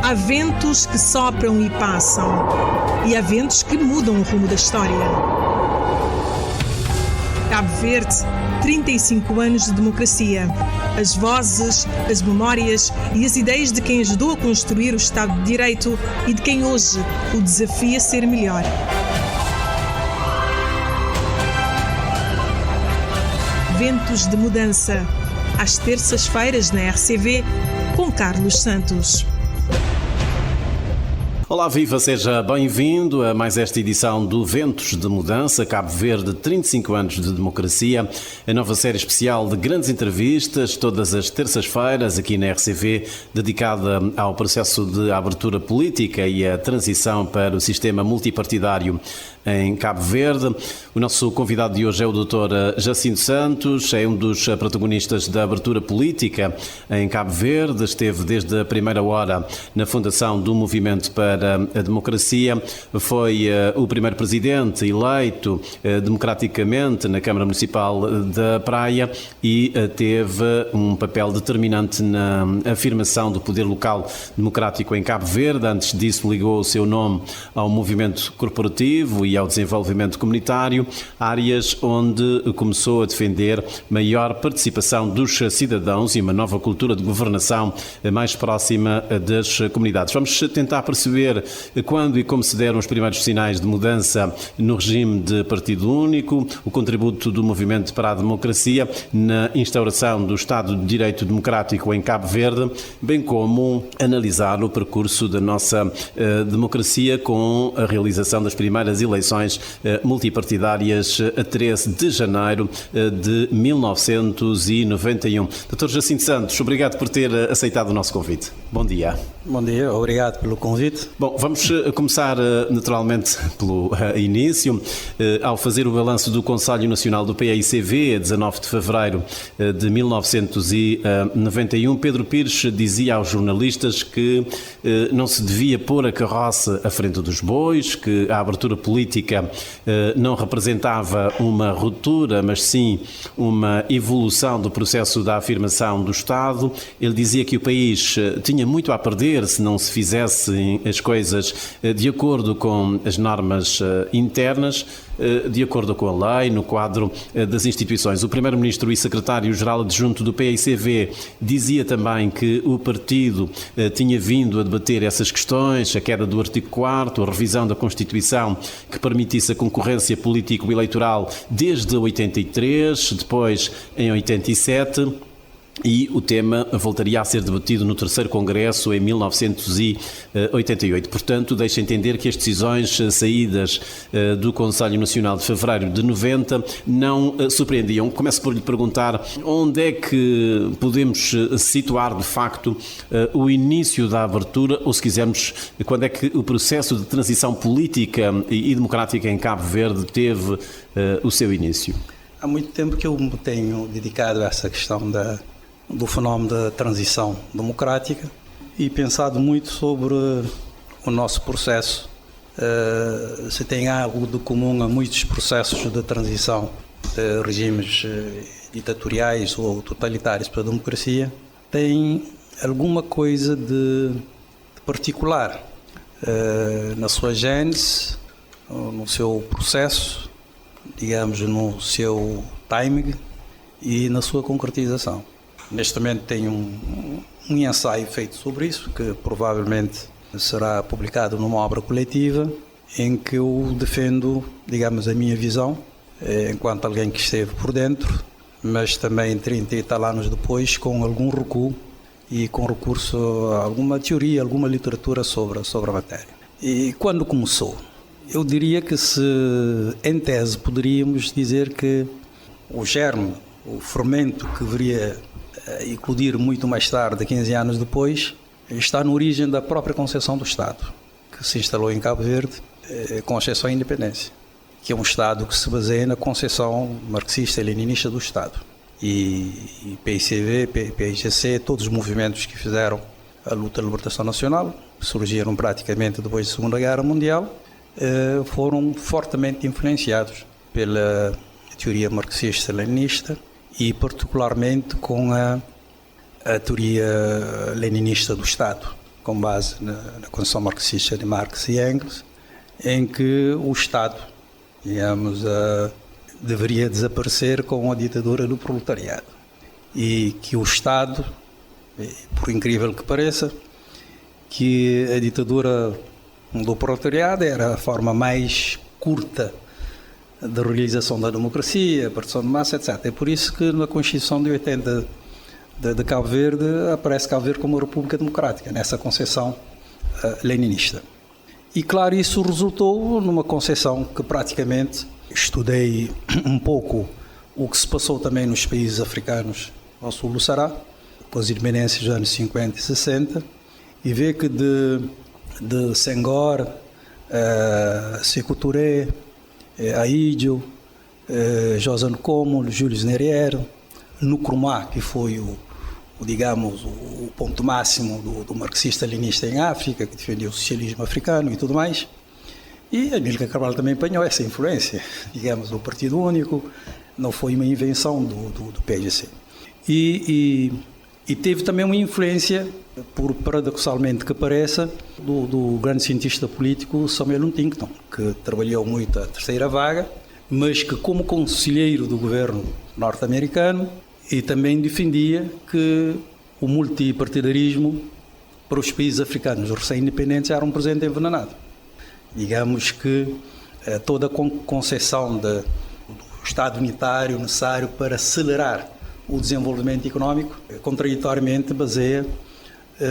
Há ventos que sopram e passam, e há ventos que mudam o rumo da história. Cabo Verde, 35 anos de democracia. As vozes, as memórias e as ideias de quem ajudou a construir o Estado de Direito e de quem hoje o desafia a ser melhor. Ventos de mudança. Às terças-feiras na RCV, com Carlos Santos. Olá, viva, seja bem-vindo a mais esta edição do Ventos de Mudança, Cabo Verde, 35 anos de democracia, a nova série especial de grandes entrevistas, todas as terças-feiras, aqui na RCV, dedicada ao processo de abertura política e a transição para o sistema multipartidário em Cabo Verde. O nosso convidado de hoje é o Dr. Jacinto Santos, é um dos protagonistas da abertura política em Cabo Verde, esteve desde a primeira hora na fundação do Movimento para a Democracia, foi o primeiro presidente eleito democraticamente na Câmara Municipal da Praia e teve um papel determinante na afirmação do poder local democrático em Cabo Verde. Antes disso, ligou o seu nome ao movimento corporativo e ao desenvolvimento comunitário, áreas onde começou a defender maior participação dos cidadãos e uma nova cultura de governação mais próxima das comunidades. Vamos tentar perceber quando e como se deram os primeiros sinais de mudança no regime de partido único, o contributo do Movimento para a Democracia na instauração do Estado de Direito Democrático em Cabo Verde, bem como analisar o percurso da nossa democracia com a realização das primeiras eleições multipartidárias a 13 de janeiro de 1991. Dr. Jacinto Santos, obrigado por ter aceitado o nosso convite. Bom dia. Bom dia, obrigado pelo convite. Bom, vamos começar naturalmente pelo início. Ao fazer o balanço do Conselho Nacional do PAICV, a 19 de fevereiro de 1991, Pedro Pires dizia aos jornalistas que não se devia pôr a carroça à frente dos bois, que a abertura política não representava uma ruptura, mas sim uma evolução do processo da afirmação do Estado. Ele dizia que o país tinha muito a perder se não se fizessem as coisas de acordo com as normas internas, de acordo com a lei, no quadro das instituições. O Primeiro-Ministro e Secretário-Geral Adjunto do PAICV dizia também que o partido tinha vindo a debater essas questões, a queda do artigo 4º, a revisão da Constituição que permitisse a concorrência político-eleitoral desde 83, depois em 87... e o tema voltaria a ser debatido no terceiro Congresso em 1988. Portanto, deixa entender que as decisões saídas do Conselho Nacional de fevereiro de 90 não surpreendiam. Começo por lhe perguntar onde é que podemos situar de facto o início da abertura, ou se quisermos, quando é que o processo de transição política e democrática em Cabo Verde teve o seu início? Há muito tempo que eu me tenho dedicado a essa questão do fenómeno da transição democrática e pensado muito sobre o nosso processo. Se tem algo de comum a muitos processos de transição de regimes ditatoriais ou totalitários para a democracia, tem alguma coisa de particular na sua gênese, no seu processo, digamos, no seu timing e na sua concretização. Neste momento tenho um ensaio feito sobre isso, que provavelmente será publicado numa obra coletiva, em que eu defendo, digamos, a minha visão, enquanto alguém que esteve por dentro, mas também 30 e tal anos depois, com algum recuo e com recurso a alguma teoria, alguma literatura sobre a matéria. E quando começou? Eu diria que em tese, poderíamos dizer que o germe, o fermento que viria eclodir muito mais tarde, 15 anos depois, está na origem da própria concepção do Estado, que se instalou em Cabo Verde com exceção à independência, que é um Estado que se baseia na concepção marxista-leninista do Estado. E PICV, PIGC, todos os movimentos que fizeram a luta de libertação nacional, que surgiram praticamente depois da Segunda Guerra Mundial, foram fortemente influenciados pela teoria marxista-leninista e particularmente com a teoria leninista do Estado. com base na Constituição marxista de Marx e Engels, em que o Estado, digamos, deveria desaparecer com a ditadura do proletariado. E que o Estado, por incrível que pareça, que a ditadura do proletariado era a forma mais curta de realização da democracia, a partição de massa, etc. É por isso que na Constituição de 80 de Cabo Verde aparece Cabo Verde como uma república democrática, nessa concepção leninista. E claro, isso resultou numa concepção que praticamente estudei um pouco o que se passou também nos países africanos ao sul do Saara, depois da independência dos anos 50 e 60, e ver que de Senghor, Sékou Touré, Ahidjo, José Nkomo, Júlio Nyerere, Nkrumah, que foi o ponto máximo do marxista-leninista em África, que defendia o socialismo africano e tudo mais. E Amílcar Cabral também apanhou essa influência, digamos, do Partido Único, não foi uma invenção do PAIGC. E teve também uma influência, por paradoxalmente que pareça, do grande cientista político Samuel Huntington, que trabalhou muito a terceira vaga, mas que como conselheiro do governo norte-americano e também defendia que o multipartidarismo para os países africanos recém-independentes era um presente envenenado. Digamos que toda a concepção do Estado unitário necessário para acelerar o desenvolvimento económico, contraditoriamente baseia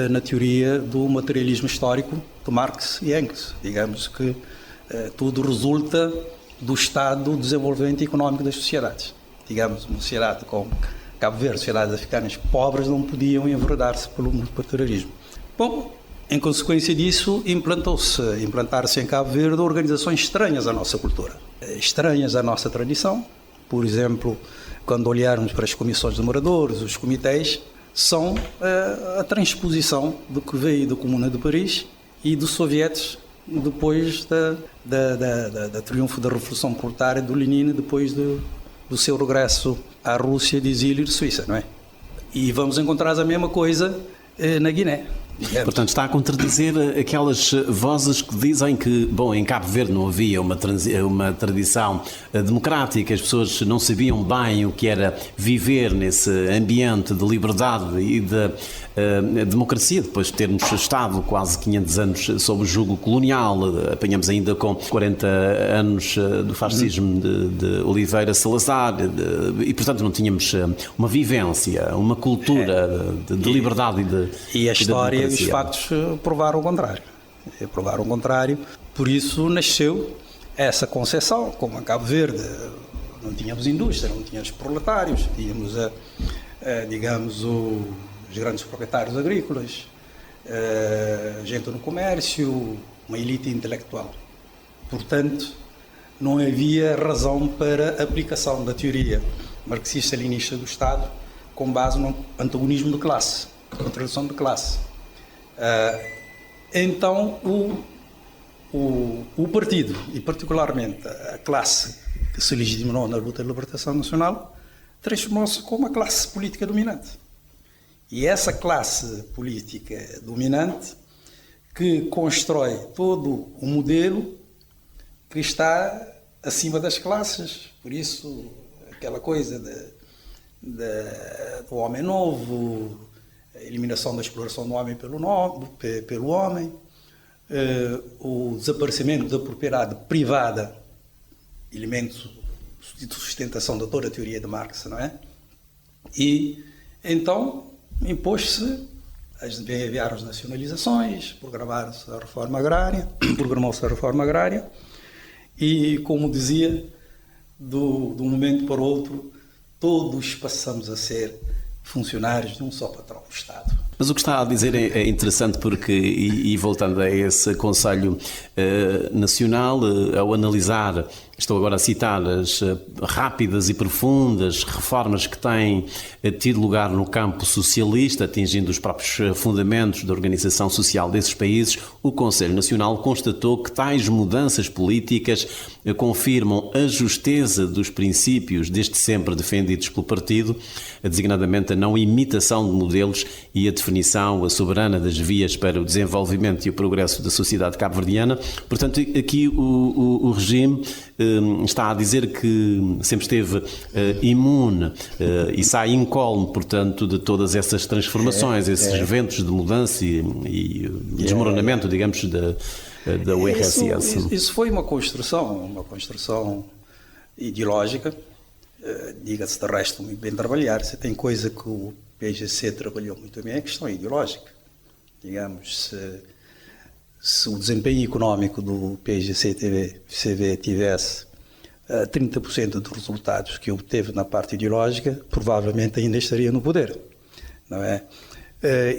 na teoria do materialismo histórico de Marx e Engels. Digamos que tudo resulta do estado do desenvolvimento económico das sociedades. Digamos, uma sociedade como Cabo Verde, sociedades africanas pobres, não podiam enveredar-se pelo multipartidarismo. Bom, em consequência disso, implantaram-se em Cabo Verde organizações estranhas à nossa cultura, estranhas à nossa tradição. Por exemplo, quando olharmos para as comissões de moradores, os comités, são a transposição do que veio da Comuna de Paris e dos sovietes depois da triunfo da Revolução Proletária do Lenin, depois do seu regresso à Rússia de exílio de Suíça, não é? E vamos encontrar a mesma coisa na Guiné. Digamos. Portanto, está a contradizer aquelas vozes que dizem que, bom, em Cabo Verde não havia uma tradição democrática, as pessoas não sabiam bem o que era viver nesse ambiente de liberdade e de democracia, depois de termos estado quase 500 anos sob o jugo colonial, apanhamos ainda com 40 anos do fascismo de Oliveira Salazar, e portanto não tínhamos uma vivência, uma cultura de liberdade e a história e os factos provaram o contrário. Por isso nasceu essa concepção, como em Cabo Verde não tínhamos indústria, não tínhamos proletários, tínhamos, digamos, os grandes proprietários agrícolas, gente no comércio, uma elite intelectual. Portanto, não havia razão para a aplicação da teoria marxista-leninista do Estado com base no antagonismo de classe, contradição de classe. Então, o partido, e particularmente a classe que se legitimou na luta de libertação nacional, transformou-se como uma classe política dominante. E essa classe política dominante que constrói todo o modelo que está acima das classes. Por isso, aquela coisa do homem novo, a eliminação da exploração do homem pelo homem, o desaparecimento da propriedade privada, elemento de sustentação da toda a teoria de Marx, não é? E então impôs-se, enviaram as nacionalizações, programou-se a reforma agrária, e, como dizia, de um momento para o outro, todos passamos a ser funcionários de um só patrão, o Estado. Mas o que está a dizer é interessante porque, e voltando a esse Conselho Nacional, ao analisar, estou agora a citar as rápidas e profundas reformas que têm tido lugar no campo socialista, atingindo os próprios fundamentos da organização social desses países, o Conselho Nacional constatou que tais mudanças políticas confirmam a justeza dos princípios desde sempre defendidos pelo partido, designadamente a não imitação de modelos e a definição soberana das vias para o desenvolvimento e o progresso da sociedade cabo-verdiana. Portanto, aqui o regime está a dizer que sempre esteve imune e sai incólume, portanto, de todas essas transformações, esses eventos de mudança e desmoronamento, digamos, da URSS. Isso foi uma construção ideológica, diga-se de resto muito bem trabalhar. Se tem coisa que o PGC trabalhou muito bem, é a questão ideológica. Digamos, se o desempenho económico do PGC-CV tivesse 30% dos resultados que obteve na parte ideológica, provavelmente ainda estaria no poder, não é?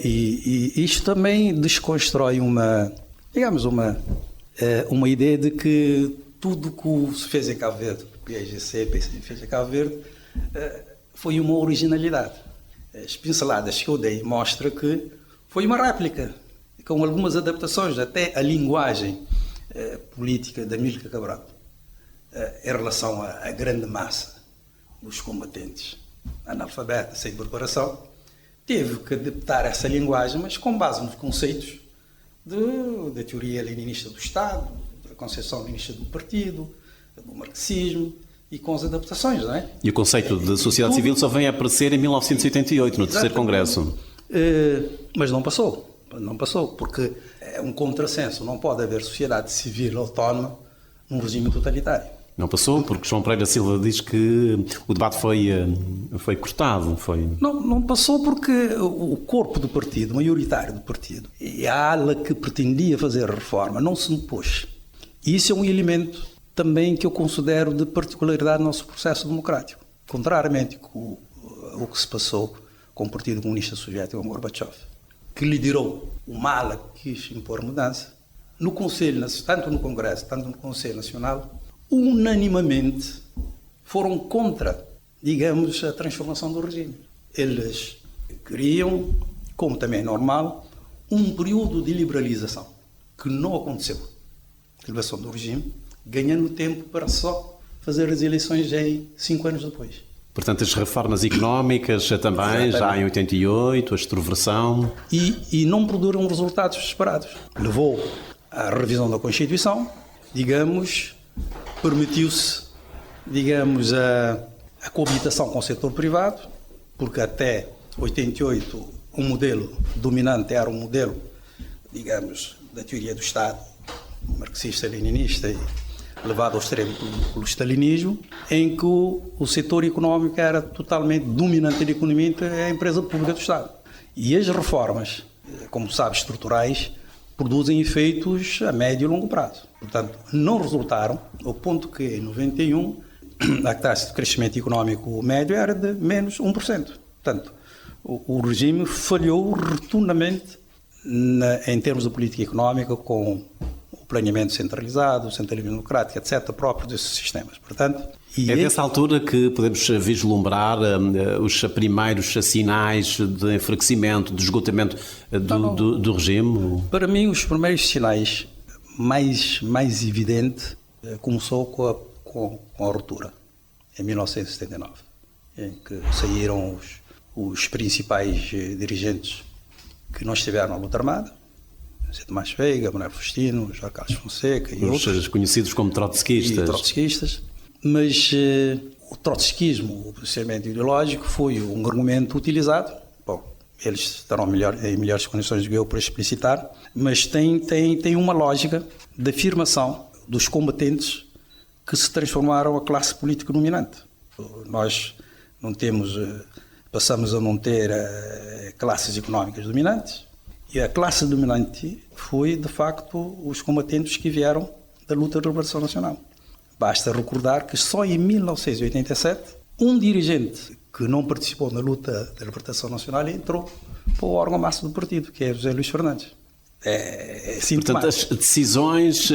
E isto também desconstrói uma ideia de que tudo que se fez em Cabo Verde, o PGC fez em Cabo Verde, foi uma originalidade. As pinceladas que eu dei mostram que foi uma réplica, com algumas adaptações, até a linguagem política da Amílcar Cabral, em relação à grande massa dos combatentes analfabetas, sem preparação, teve que adaptar essa linguagem, mas com base nos conceitos da teoria leninista do Estado, da concepção leninista do partido, do marxismo, e com as adaptações, não é? E o conceito de sociedade civil só vem a aparecer em 1988, no terceiro Congresso. Mas não passou, porque é um contrassenso, não pode haver sociedade civil autónoma num regime totalitário. Não passou, porque João Pereira Silva diz que o debate foi cortado. Não passou porque o corpo do partido, maioritário do partido, e a ala que pretendia fazer a reforma, não se impôs. E isso é um elemento também que eu considero de particularidade do nosso processo democrático. Contrariamente com o que se passou com o Partido Comunista Soviético, com Gorbachev, que liderou uma ala que quis impor mudança, no Conselho, tanto no Congresso, tanto no Conselho Nacional, unanimamente foram contra, digamos, a transformação do regime. Eles queriam, como também é normal, um período de liberalização, que não aconteceu. A liberação do regime, ganhando tempo para só fazer as eleições em 5 anos depois. Portanto, as reformas económicas também, exatamente, já em 88, a extroversão. E não produziram resultados esperados. Levou à revisão da Constituição, digamos, permitiu-se, digamos, a coabitação com o setor privado, porque até 88 o modelo dominante era um modelo, digamos, da teoria do Estado, marxista-leninista e levado ao extremo pelo stalinismo, em que o setor económico era totalmente dominante da economia, é a empresa pública do Estado. E as reformas, como sabe, estruturais, produzem efeitos a médio e longo prazo. Portanto, não resultaram, ao ponto que em 91 a taxa de crescimento económico médio era de menos 1%. Portanto, o regime falhou rotundamente em termos de política económica, com o planeamento centralizado, o centralismo democrático, etc., próprio desses sistemas. Portanto, é dessa altura que podemos vislumbrar os primeiros sinais de enfraquecimento, de esgotamento do regime? Para mim, os primeiros sinais mais evidentes começou com a ruptura, em 1979, em que saíram os principais dirigentes que não estiveram na luta armada, Zé Tomás Veiga, Manuel Faustino, Jorge Carlos Fonseca e outros. Conhecidos como trotskistas. Mas o trotskismo, o procedimento ideológico, foi um argumento utilizado. Bom, eles estarão em melhores condições do que eu para explicitar, mas tem uma lógica de afirmação dos combatentes que se transformaram a classe política dominante. Nós passamos a não ter classes económicas dominantes, e a classe dominante foi, de facto, os combatentes que vieram da luta de liberação nacional. Basta recordar que só em 1987, um dirigente que não participou na luta da libertação nacional entrou para o órgão máximo do partido, que é José Luís Fernandes. Portanto, as decisões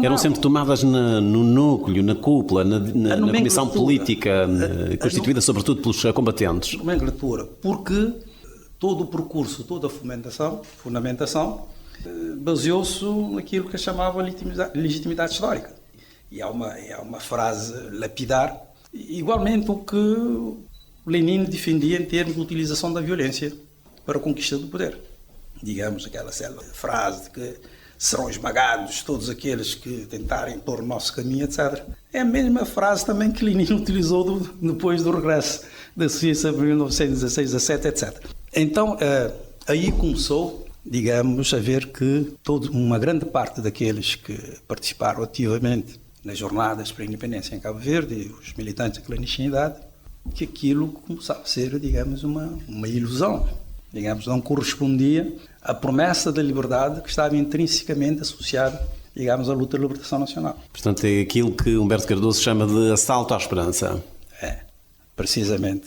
eram sempre tomadas no núcleo, na cúpula, na comissão política, constituída sobretudo pelos combatentes. Nomenclatura, porque todo o percurso, toda a fundamentação, baseou-se naquilo que eu chamava legitimidade histórica. E há uma frase lapidar, igualmente o que Lenin defendia em termos de utilização da violência para a conquista do poder. Digamos aquela célebre frase de que serão esmagados todos aqueles que tentarem pôr o nosso caminho, etc. É a mesma frase também que Lenin utilizou depois do regresso da Suíça em 1916, 17, etc. Então, aí começou, digamos, a ver que uma grande parte daqueles que participaram ativamente nas jornadas para a independência em Cabo Verde, e os militantes da clandestinidade, que aquilo começava a ser, digamos, uma ilusão. Digamos, não correspondia à promessa da liberdade que estava intrinsecamente associada, digamos, à luta de libertação nacional. Portanto, é aquilo que Humberto Cardoso chama de assalto à esperança. É, precisamente.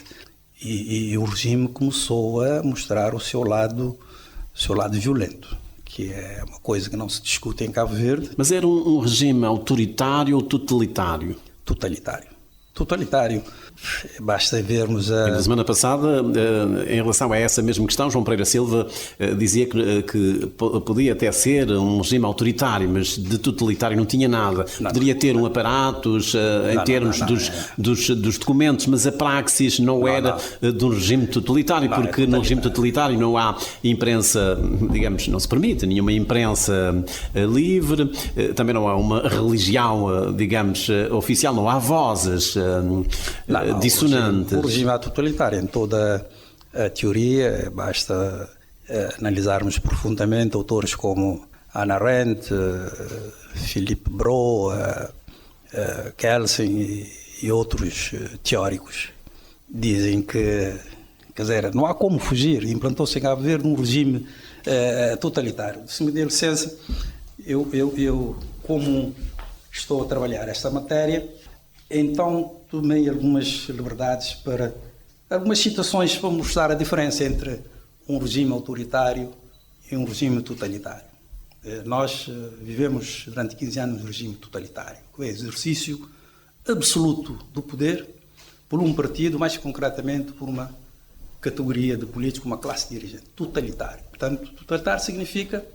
E o regime começou a mostrar o seu lado violento, que é uma coisa que não se discute em Cabo Verde. Mas era um regime autoritário ou totalitário? Totalitário. Basta vermos Na semana passada, em relação a essa mesma questão, João Pereira Silva dizia que podia até ser um regime autoritário, mas de totalitário não tinha nada. Poderia ter um aparatos em termos dos documentos, mas a praxis não era de um regime totalitário, porque no regime totalitário não há imprensa, digamos, não se permite nenhuma imprensa livre, também não há uma religião, digamos, oficial, não há vozes dissonantes. O regime totalitário, em toda a teoria, basta analisarmos profundamente autores como Hannah Arendt, Philippe Brault, Kelsen e outros teóricos. Dizem que, quer dizer, não há como fugir. Implantou-se em Cabo Verde um regime totalitário. Se me dê licença, eu como estou a trabalhar esta matéria, então tomei algumas liberdades para algumas citações para mostrar a diferença entre um regime autoritário e um regime totalitário. Nós vivemos durante 15 anos um regime totalitário, que é o exercício absoluto do poder por um partido, mais concretamente por uma categoria de político, uma classe dirigente. Totalitário. Portanto, totalitário significa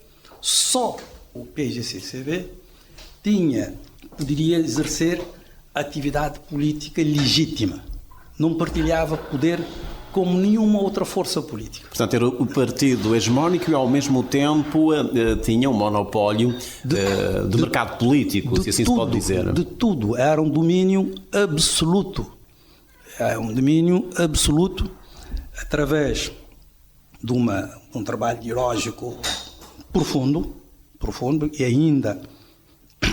só o PGCCB poderia exercer atividade política legítima. Não partilhava poder como nenhuma outra força política. Portanto, era o partido hegemónico e, ao mesmo tempo, tinha um monopólio do mercado político, se assim se pode dizer. De tudo. Era um domínio absoluto. Era um domínio absoluto através de um trabalho ideológico profundo, e ainda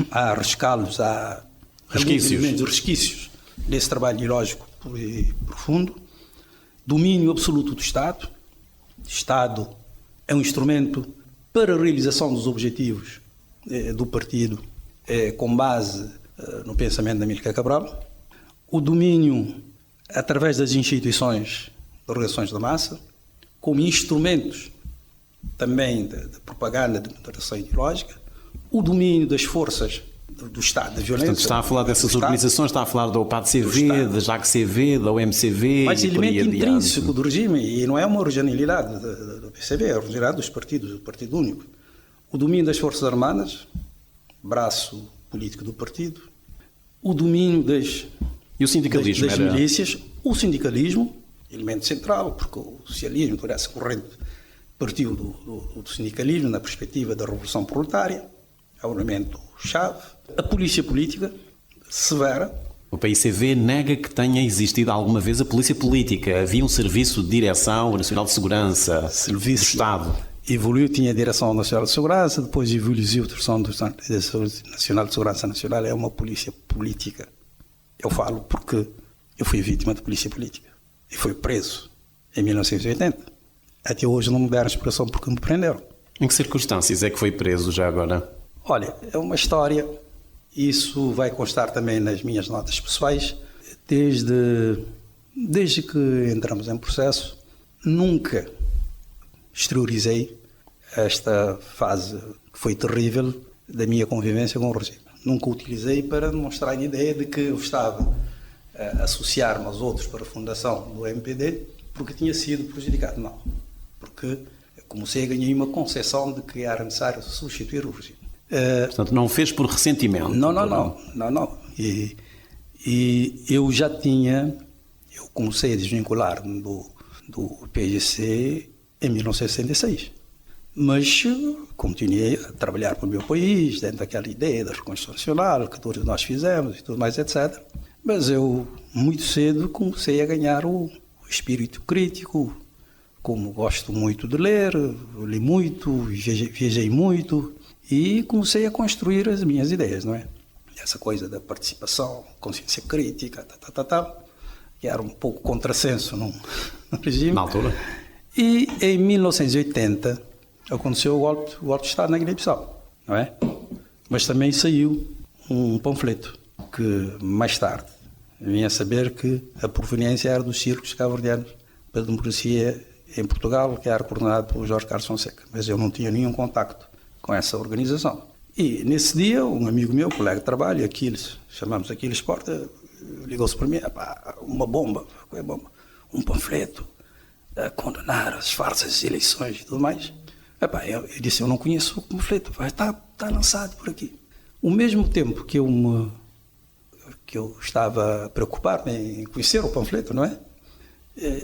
há rescaldos, há resquícios desse trabalho ideológico profundo. Domínio absoluto do Estado. O Estado é um instrumento para a realização dos objetivos do partido com base no pensamento de Amílcar Cabral. O domínio através das instituições de organizações da massa, como instrumentos também de propaganda, de moderação ideológica. O domínio das forças do Estado, da violência. Portanto, está a falar dessas organizações, está a falar da OPAD-CV, da JAC-CV, da OMCV. Mas elemento intrínseco do regime, e não é uma originalidade do PCB, é a originalidade dos partidos, do Partido Único. O domínio das Forças Armadas, braço político do partido. O domínio das milícias. O sindicalismo, elemento central, porque o socialismo, toda essa corrente, partiu do sindicalismo na perspectiva da Revolução Proletária. É um elemento-chave. A polícia política, severa. O PICV nega que tenha existido alguma vez a polícia política. Havia um serviço de direção nacional de segurança do Estado. Evoluiu, tinha a Direção Nacional de Segurança, depois evoluiu a Direção Nacional de Segurança Nacional. É uma polícia política. Eu falo porque eu fui vítima de polícia política. E fui preso em 1980. Até hoje não me deram explicação porque me prenderam. Em que circunstâncias é que foi preso já agora? Olha, é uma história, isso vai constar também nas minhas notas pessoais. Desde que entramos em processo, nunca exteriorizei esta fase que foi terrível da minha convivência com o regime. Nunca utilizei para demonstrar a ideia de que eu estava a associar-me aos outros para a fundação do MPD porque tinha sido prejudicado. Não, porque comecei a ganhar uma concepção de que era necessário substituir o regime. Portanto, não fez por ressentimento? Não. E eu comecei a desvincular-me do PGC em 1966. Mas continuei a trabalhar para o meu país, dentro daquela ideia da reconstrução nacional, que todos nós fizemos e tudo mais, etc. Mas eu, muito cedo, comecei a ganhar o espírito crítico. Como gosto muito de ler, li muito, viajei muito e comecei a construir as minhas ideias, não é? Essa coisa da participação, consciência crítica, que era um pouco contrassenso no regime. Na altura? E em 1980 aconteceu o golpe de Estado na Guiné-Bissau, não é? Mas também saiu um panfleto que mais tarde vinha a saber que a proveniência era dos círculos cabo-verdianos para a democracia em Portugal, que era coordenado por Jorge Carlos Fonseca. Mas eu não tinha nenhum contacto com essa organização. E nesse dia, um amigo meu, colega de trabalho, Aquiles, chamamos Aquiles Porta, ligou-se para mim, uma bomba, qual é a bomba? Um panfleto a condenar as farsas eleições e tudo mais. Eu disse, eu não conheço o panfleto, está lançado por aqui. Ao mesmo tempo que eu estava preocupado em conhecer o panfleto, não é?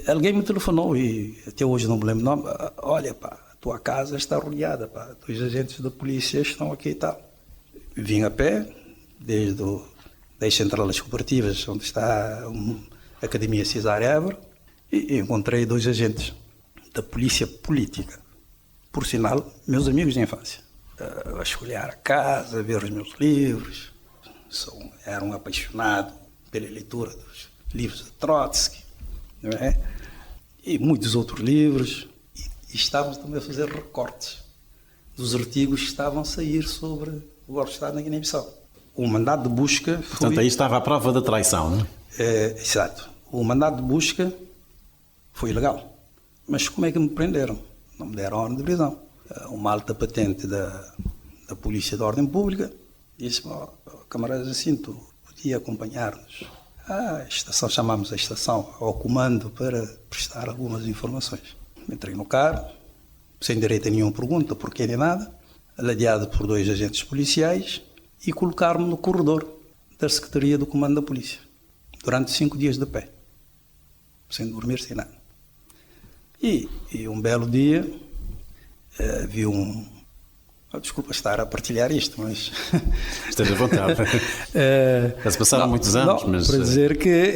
Alguém me telefonou e até hoje não me lembro o nome. Olha, a tua casa está rodeada, dois agentes da polícia estão aqui e tal. Vim a pé, desde das centrais cooperativas, onde está a Academia Cesário Évora, e encontrei dois agentes da polícia política. Por sinal, meus amigos de infância. A escolher a casa, a ver os meus livros. Era um apaixonado pela leitura dos livros de Trotsky, não é? E muitos outros livros. E estávamos também a fazer recortes dos artigos que estavam a sair sobre o golpe de Estado na Guiné-Bissau. O mandado de busca foi... Portanto, aí estava a prova da traição, não é? Exato. O mandado de busca foi ilegal. Mas como é que me prenderam? Não me deram ordem de prisão. Uma alta patente da Polícia de Ordem Pública disse, camarada Jacinto, podia acompanhar-nos à estação, chamámos a estação, ao comando, para prestar algumas informações. Entrei no carro, sem direito a nenhuma pergunta, porquê nem nada, ladeado por dois agentes policiais, e colocaram-me no corredor da Secretaria do Comando da Polícia, durante 5 dias de pé, sem dormir, sem nada. E um belo dia, vi desculpa estar a partilhar isto, mas... Esteja à vontade. Já se passaram muitos anos, mas... Para dizer que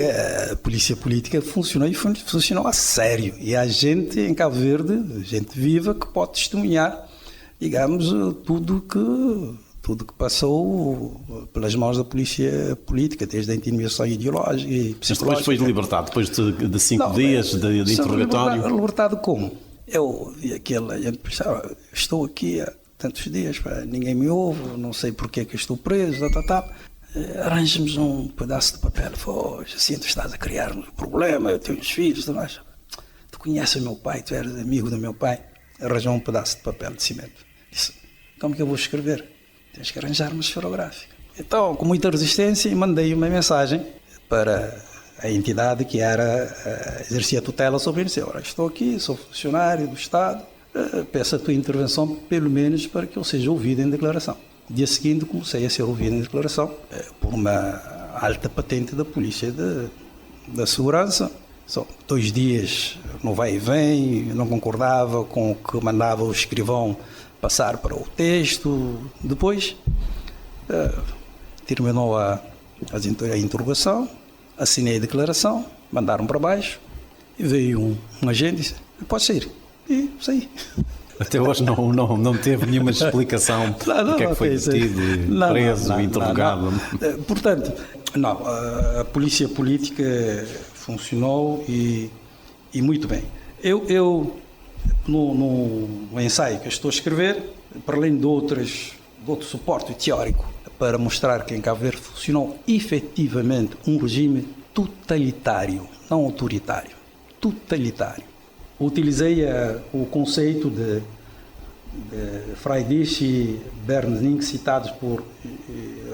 a polícia política funcionou e funcionou a sério. E há gente em Cabo Verde, gente viva, que pode testemunhar, digamos, tudo que passou pelas mãos da polícia política, desde a intimidação ideológica e psicológica. Mas depois foi libertado, depois de 5 dias de interrogatório? Libertado como? Eu vi a gente pensava, estou aqui há tantos dias, ninguém me ouve, não sei porque é que eu estou preso, arranjamos um pedaço de papel. Jacinto, estás a criar um problema, eu tenho uns filhos, tu conheces o meu pai, tu eres amigo do meu pai. Arranjou um pedaço de papel de cimento. Disse, como que eu vou escrever? Tens que arranjar uma esferográfica. Então, com muita resistência, mandei uma mensagem para a entidade que exercia tutela sobre ele. Estou aqui, sou funcionário do Estado, peço a tua intervenção, pelo menos para que eu seja ouvido em declaração. Dia seguinte, comecei a ser ouvido em declaração por uma alta patente da Polícia da Segurança. São 2 dias no vai e vem, não concordava com o que mandava o escrivão passar para o texto. Depois, terminou a interrogação, assinei a declaração, mandaram para baixo, e veio um agente e disse, pode sair. E saí. Até hoje não teve nenhuma explicação do que é que foi detido, preso, interrogado. Portanto, a polícia política funcionou e muito bem. Eu no ensaio que eu estou a escrever, para além de outro suporte teórico, para mostrar que em Cabo Verde funcionou efetivamente um regime totalitário, não autoritário, totalitário. Utilizei o conceito de Friedrich e Bernstein, citados por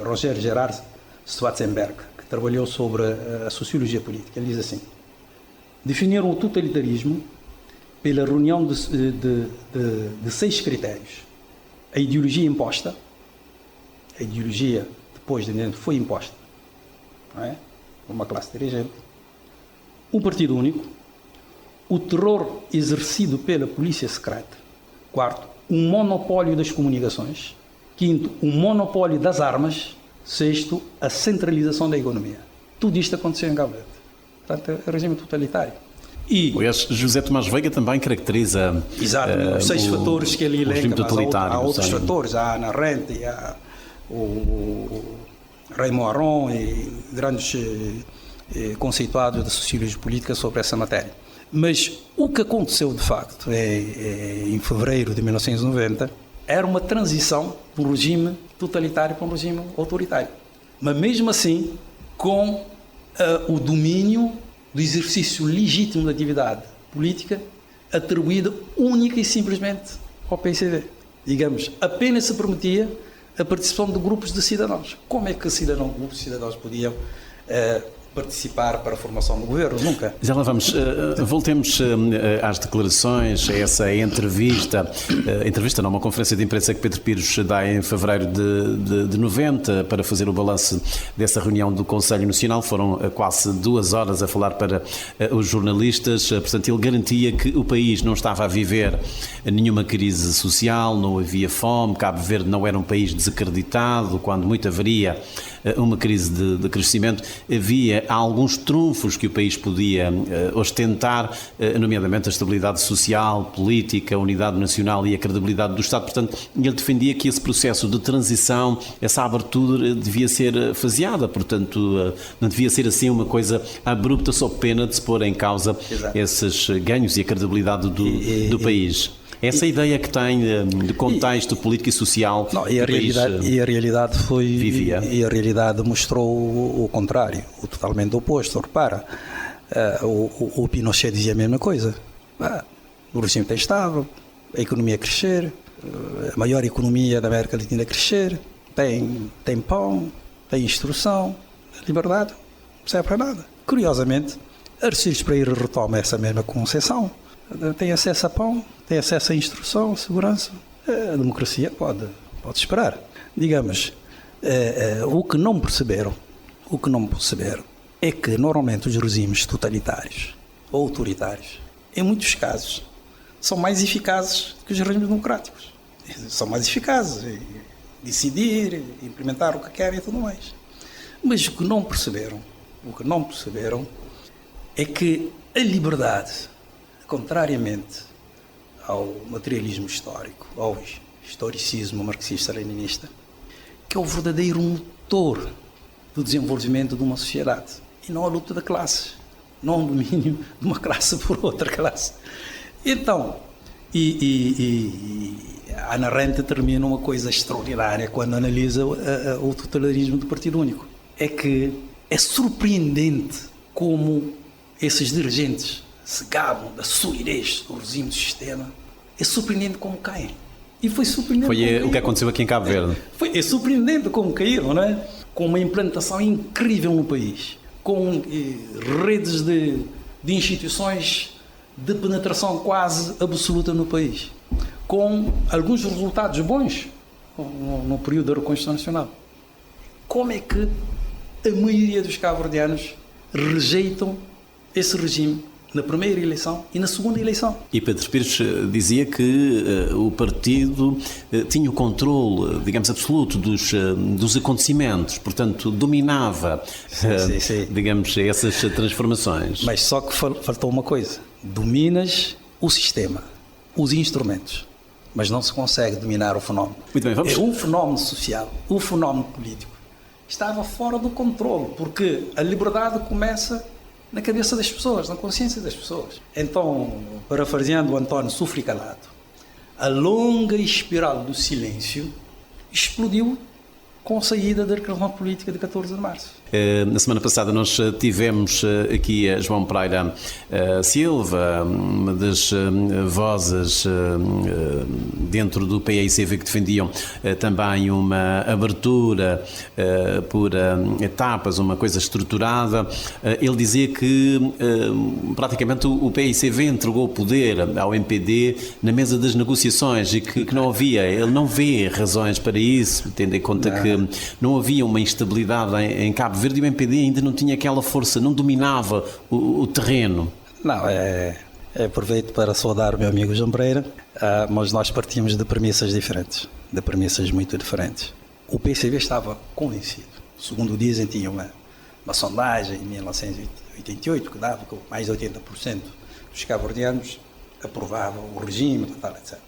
Roger Gerard Schwarzenberg, que trabalhou sobre a sociologia política. Ele diz assim, definiram o totalitarismo pela reunião de 6 critérios. A ideologia imposta, a ideologia depois de dentro foi imposta, não é? Por uma classe dirigente, um partido único, o terror exercido pela polícia secreta. Quarto, um monopólio das comunicações. Quinto, um monopólio das armas. Sexto, a centralização da economia. Tudo isto aconteceu em Cabo Verde. Portanto, é regime totalitário. E aliás, José Tomás Veiga também caracteriza os 6 fatores que ele elenca, mas há outros sim. fatores. Há a Ana Rente, há o Raymond Aron e grandes conceituados da sociologia política sobre essa matéria. Mas o que aconteceu de facto em fevereiro de 1990 era uma transição de um regime totalitário para um regime autoritário. Mas mesmo assim, com o domínio do exercício legítimo da atividade política atribuída única e simplesmente ao PICV. Digamos, apenas se permitia a participação de grupos de cidadãos. Como é que grupos de cidadãos podiam participar para a formação do governo? Nunca. Já lá vamos. Voltemos às declarações, a essa entrevista não, uma conferência de imprensa que Pedro Pires dá em fevereiro de 90 para fazer o balanço dessa reunião do Conselho Nacional. Foram quase 2 horas a falar para os jornalistas. Portanto, ele garantia que o país não estava a viver nenhuma crise social, não havia fome, Cabo Verde não era um país desacreditado, quando muito haveria uma crise de crescimento, havia alguns trunfos que o país podia ostentar, nomeadamente a estabilidade social, política, a unidade nacional e a credibilidade do Estado. Portanto, ele defendia que esse processo de transição, essa abertura devia ser faseada, portanto, não devia ser assim uma coisa abrupta, sob pena de se pôr em causa esses ganhos e a credibilidade do país. Essa ideia que tem de contexto político e social e a realidade foi vivia. E a realidade mostrou o contrário, o totalmente oposto. Repara, o Pinochet dizia a mesma coisa. O regime está estável, a economia a crescer, a maior economia da América Latina a crescer, tem pão, tem instrução, liberdade, não serve para nada. Curiosamente, Arcílio Pereira retoma essa mesma concepção. Tem acesso a pão, tem acesso a instrução, segurança. A democracia pode esperar. Digamos, o que não perceberam é que normalmente os regimes totalitários ou autoritários, em muitos casos, são mais eficazes que os regimes democráticos. São mais eficazes em decidir, implementar o que querem e tudo mais. Mas o que não perceberam é que a liberdade, contrariamente ao materialismo histórico, ao historicismo marxista-leninista, que é o verdadeiro motor do desenvolvimento de uma sociedade, e não a luta de classes, não o domínio de uma classe por outra classe. Então, a Ana Rente termina uma coisa extraordinária quando analisa o totalitarismo do Partido Único. É que é surpreendente como esses dirigentes se gabam da solidez do regime do sistema. É surpreendente como caem. E foi surpreendente. Foi o que aconteceu aqui em Cabo Verde. É surpreendente como caíram, não é? Com uma implantação incrível no país, com redes de instituições de penetração quase absoluta no país, com alguns resultados bons no período da reconstrução nacional. Como é que a maioria dos cabo-verdianos rejeitam esse regime na primeira eleição e na segunda eleição? E Pedro Pires dizia que o partido tinha o controle, digamos, absoluto dos acontecimentos, portanto, dominava, digamos, essas transformações. Mas só que faltou uma coisa: dominas o sistema, os instrumentos, mas não se consegue dominar o fenómeno. Muito bem, vamos. O fenómeno social, o fenómeno político, estava fora do controle, porque a liberdade começa na cabeça das pessoas, na consciência das pessoas. Então, parafraseando o António Sufri Calado, a longa espiral do silêncio explodiu com a saída da declaração política de 14 de março. Na semana passada nós tivemos aqui a João Pereira Silva, uma das vozes dentro do PAICV que defendiam também uma abertura por etapas, uma coisa estruturada. Ele dizia que praticamente o PAICV entregou o poder ao MPD na mesa das negociações e que não havia, ele não vê razões para isso, tendo em conta que não havia uma instabilidade em Cabo Verde e o MPD ainda não tinha aquela força, não dominava o terreno. Não, Aproveito para saudar o meu amigo João Pereira, mas nós partimos de premissas diferentes, de premissas muito diferentes. O PCV estava convencido, segundo dizem, tinha uma sondagem em 1988 que dava que mais de 80% dos cabo-verdianos aprovavam o regime, etc.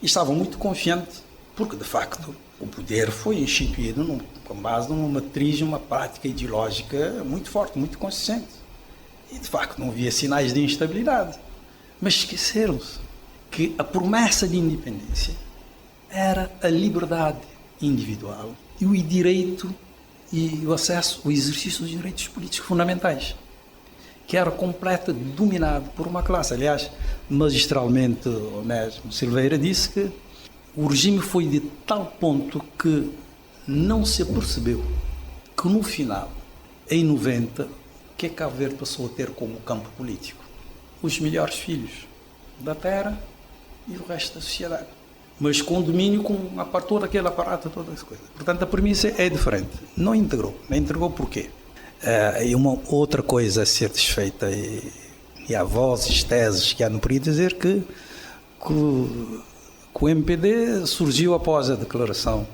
E estavam muito confiantes, porque de facto o poder foi instituído com base numa matriz, uma prática ideológica muito forte, muito consistente. E, de facto, não havia sinais de instabilidade. Mas esqueceram-se que a promessa de independência era a liberdade individual e o direito e o acesso, o exercício dos direitos políticos fundamentais, que era completo, dominado por uma classe. Aliás, magistralmente, o mesmo Silveira disse que o regime foi de tal ponto que não se percebeu que, no final, em 90, que Cabo Verde passou a ter como campo político? Os melhores filhos da terra e o resto da sociedade. Mas com domínio, com todo aquele aparato, todas as coisas. Portanto, a premissa é diferente. Não integrou. Não integrou porquê? E uma outra coisa a ser desfeita, e há vozes, teses que há no período, dizer que o MPD surgiu após a declaração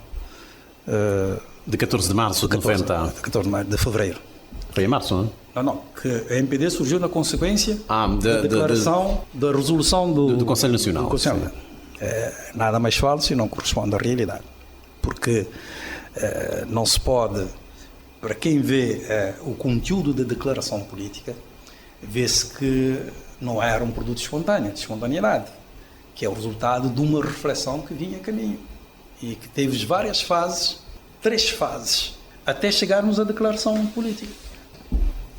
de 14 de março de 90. De 14 de março, de fevereiro. Foi em março, não é? Não, que a MPD surgiu na consequência da declaração da resolução do Conselho Nacional. Do Conselho. Nada mais falso e não corresponde à realidade. Porque não se pode, para quem vê o conteúdo da declaração política, vê-se que não era um produto espontâneo, de espontaneidade, que é o resultado de uma reflexão que vinha a caminho e que teve várias fases, 3 fases, até chegarmos à declaração política.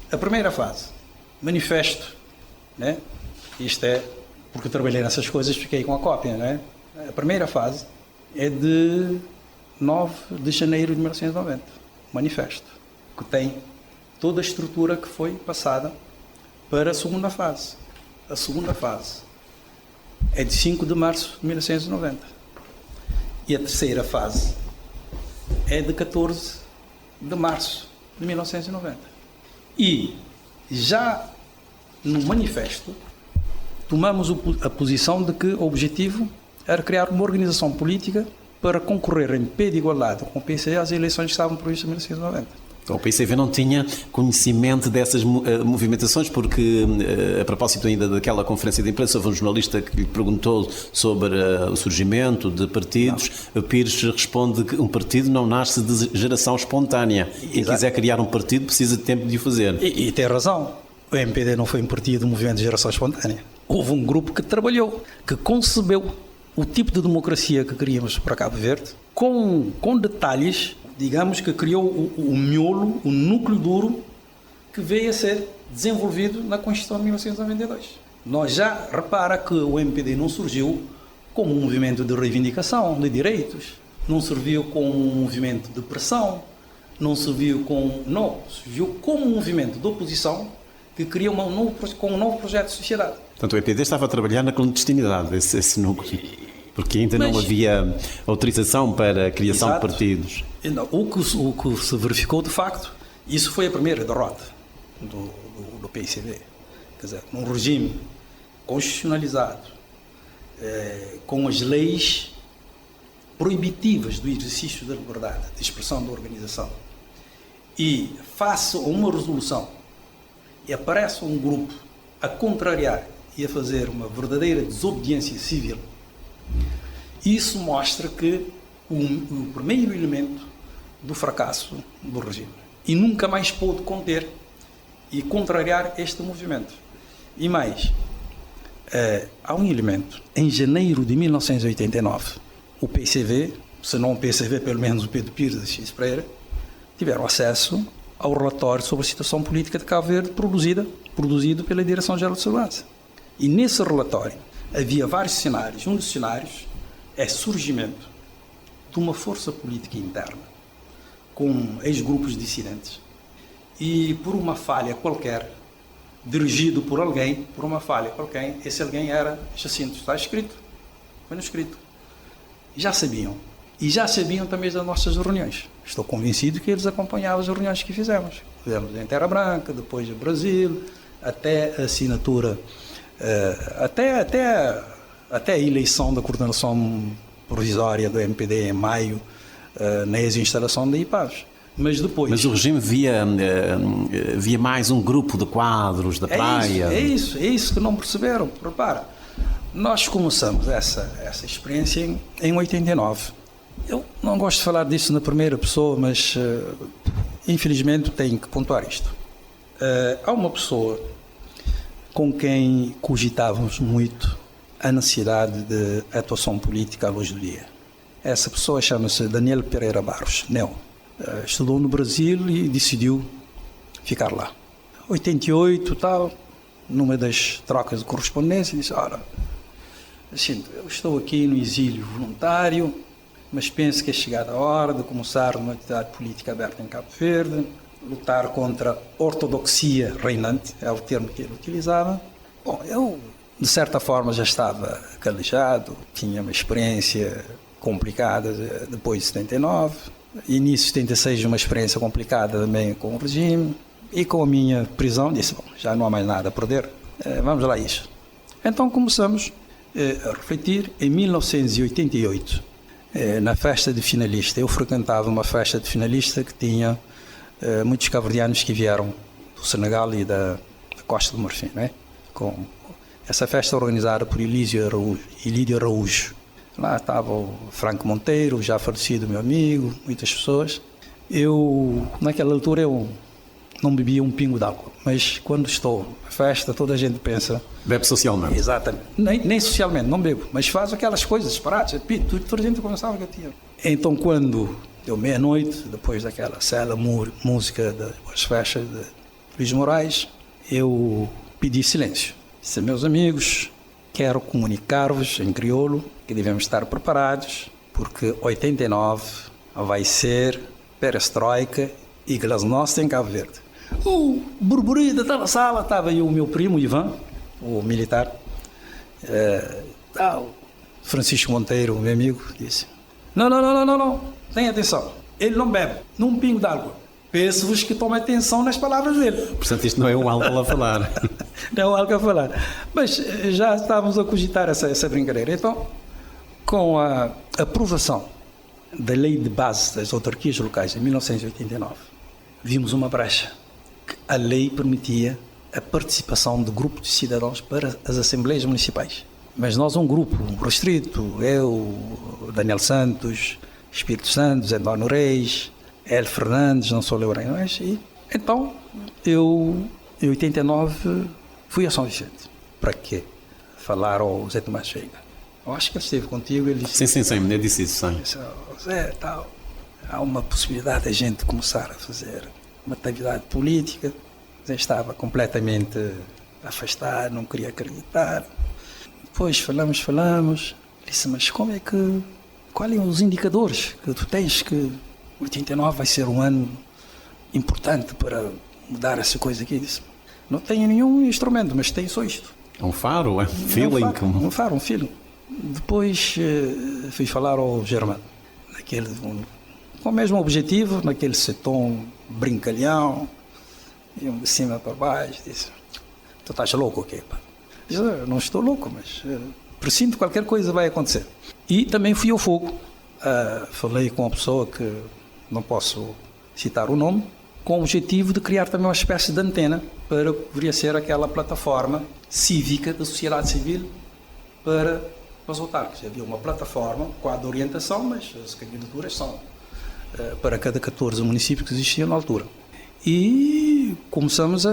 A primeira fase, manifesto, né? Isto é, porque eu trabalhei nessas coisas, fiquei com a cópia, né? A primeira fase é de 9 de janeiro de 1990, manifesto, que tem toda a estrutura que foi passada para a segunda fase. A segunda fase é de 5 de março de 1990. E a terceira fase é de 14 de março de 1990. E já no manifesto tomamos a posição de que o objetivo era criar uma organização política para concorrer em pé de igualdade com o PCV às eleições que estavam previstas em 1990. O PCV não tinha conhecimento dessas movimentações, porque, a propósito ainda daquela conferência de imprensa, houve um jornalista que lhe perguntou sobre o surgimento de partidos. O Pires responde que um partido não nasce de geração espontânea. Quem quiser criar um partido precisa de tempo de o fazer. E tem razão. O MPD não foi um partido de movimento de geração espontânea. Houve um grupo que trabalhou, que concebeu o tipo de democracia que queríamos para Cabo Verde, com detalhes, digamos, que criou o miolo, o núcleo duro que veio a ser desenvolvido na Constituição de 1992. Nós já repara que o MPD não surgiu como um movimento de reivindicação de direitos, não surgiu como um movimento de pressão, surgiu como um movimento de oposição que cria um novo projeto de sociedade. Portanto, o MPD estava a trabalhar na clandestinidade, esse núcleo, porque ainda não havia autorização para a criação de partidos. O que se verificou, de facto, isso foi a primeira derrota do PCV. Quer dizer, num regime constitucionalizado, com as leis proibitivas do exercício da liberdade, de expressão da organização, e face a uma resolução, e aparece um grupo a contrariar e a fazer uma verdadeira desobediência civil, isso mostra que o primeiro elemento do fracasso do regime. E nunca mais pôde conter e contrariar este movimento. E mais, há um elemento. Em janeiro de 1989, o PCV, se não o PCV, pelo menos o Pedro Pires e X Pereira, tiveram acesso ao relatório sobre a situação política de Cabo Verde produzido pela Direção-Geral de Segurança. E nesse relatório havia vários cenários. Um dos cenários é surgimento de uma força política interna com ex-grupos dissidentes e por uma falha qualquer, dirigido por alguém, por uma falha qualquer, esse alguém era Jacinto. Está escrito, foi no escrito. Já sabiam. E já sabiam também das nossas reuniões. Estou convencido que eles acompanhavam as reuniões que fizemos. Fizemos em Terra Branca, depois em Brasil, até a assinatura Até a eleição da coordenação provisória do MPD em maio, na ex-instalação da IPAVES. Mas depois... Mas o regime via mais um grupo de quadros da praia. É isso que não perceberam. Repara, nós começamos essa experiência em 89. Eu não gosto de falar disso na primeira pessoa, mas infelizmente tenho que pontuar isto. Há uma pessoa com quem cogitávamos muito a necessidade de atuação política à luz do dia. Essa pessoa chama-se Daniel Pereira Barros, Neo. Estudou no Brasil e decidiu ficar lá. 88 tal, numa das trocas de correspondência, disse: ora, assim, eu estou aqui no exílio voluntário, mas penso que é chegada a hora de começar uma atividade política aberta em Cabo Verde, lutar contra a ortodoxia reinante, é o termo que ele utilizava. Bom, eu, de certa forma, já estava calejado, tinha uma experiência complicada depois de 79, início de 76 uma experiência complicada também com o regime, e com a minha prisão disse: bom, já não há mais nada a perder, vamos lá isso. Então começamos a refletir. Em 1988, na festa de finalista, eu frequentava uma festa de finalista que tinha muitos cabo-verdianos que vieram do Senegal e da Costa do Marfim, né? Com essa festa organizada por Ilídio Araújo. Lá estava o Franco Monteiro, já falecido meu amigo, muitas pessoas. Naquela altura, eu não bebia um pingo de álcool, mas quando estou na festa, toda a gente pensa... Bebe socialmente. Exatamente. Nem socialmente, não bebo, mas faz aquelas coisas disparadas. Toda a gente começava que eu tinha. Então, quando deu meia-noite, depois daquela cela música das festas de Luís Moraes, eu pedi silêncio. Disse: meus amigos, quero comunicar-vos em crioulo que devemos estar preparados, porque 89 vai ser perestroika e glasnost em Cabo Verde. O burburinho da na sala, estava aí o meu primo Ivan, o militar, Francisco Monteiro, meu amigo, disse: não, tenha atenção, ele não bebe, num pingo de álcool. Peço-vos que tomem atenção nas palavras dele. Portanto, isto não é um álcool a falar. Não é um álcool a falar. Mas já estávamos a cogitar essa brincadeira. Então, com a aprovação da Lei de Base das Autarquias Locais em 1989, vimos uma brecha. Que a lei permitia a participação de grupos de cidadãos para as Assembleias Municipais. Mas nós, um grupo restrito, eu, Daniel Santos, Espírito Santo, Zé Dono Reis, Hélio Fernandes, não sou Leorém, e então eu, em 89, fui a São Vicente. Para quê? Falar ao Zé Tomás Veiga. Eu acho que ele esteve contigo. Ele disse, sim, eu disse isso. Sim. Zé, tal, há uma possibilidade de a gente começar a fazer uma atividade política. Zé estava completamente afastado, não queria acreditar. Depois falamos. Disse: mas quais são os indicadores que tu tens que 89 vai ser um ano importante para mudar essa coisa aqui? Disse: não tenho nenhum instrumento, mas tenho só isto. Um faro, um feeling. Um feeling. Depois fui falar ao Germano, com o mesmo objetivo, naquele setom brincalhão, e de cima para baixo. Disse: tu estás louco, ok? Disse: não estou louco, mas presinto qualquer coisa vai acontecer. E também fui ao fogo. Falei com uma pessoa que não posso citar o nome, com o objetivo de criar também uma espécie de antena para o que deveria ser aquela plataforma cívica da sociedade civil para os autarcas. Havia uma plataforma com a de orientação, mas as candidaturas são para cada 14 municípios que existiam na altura. E começamos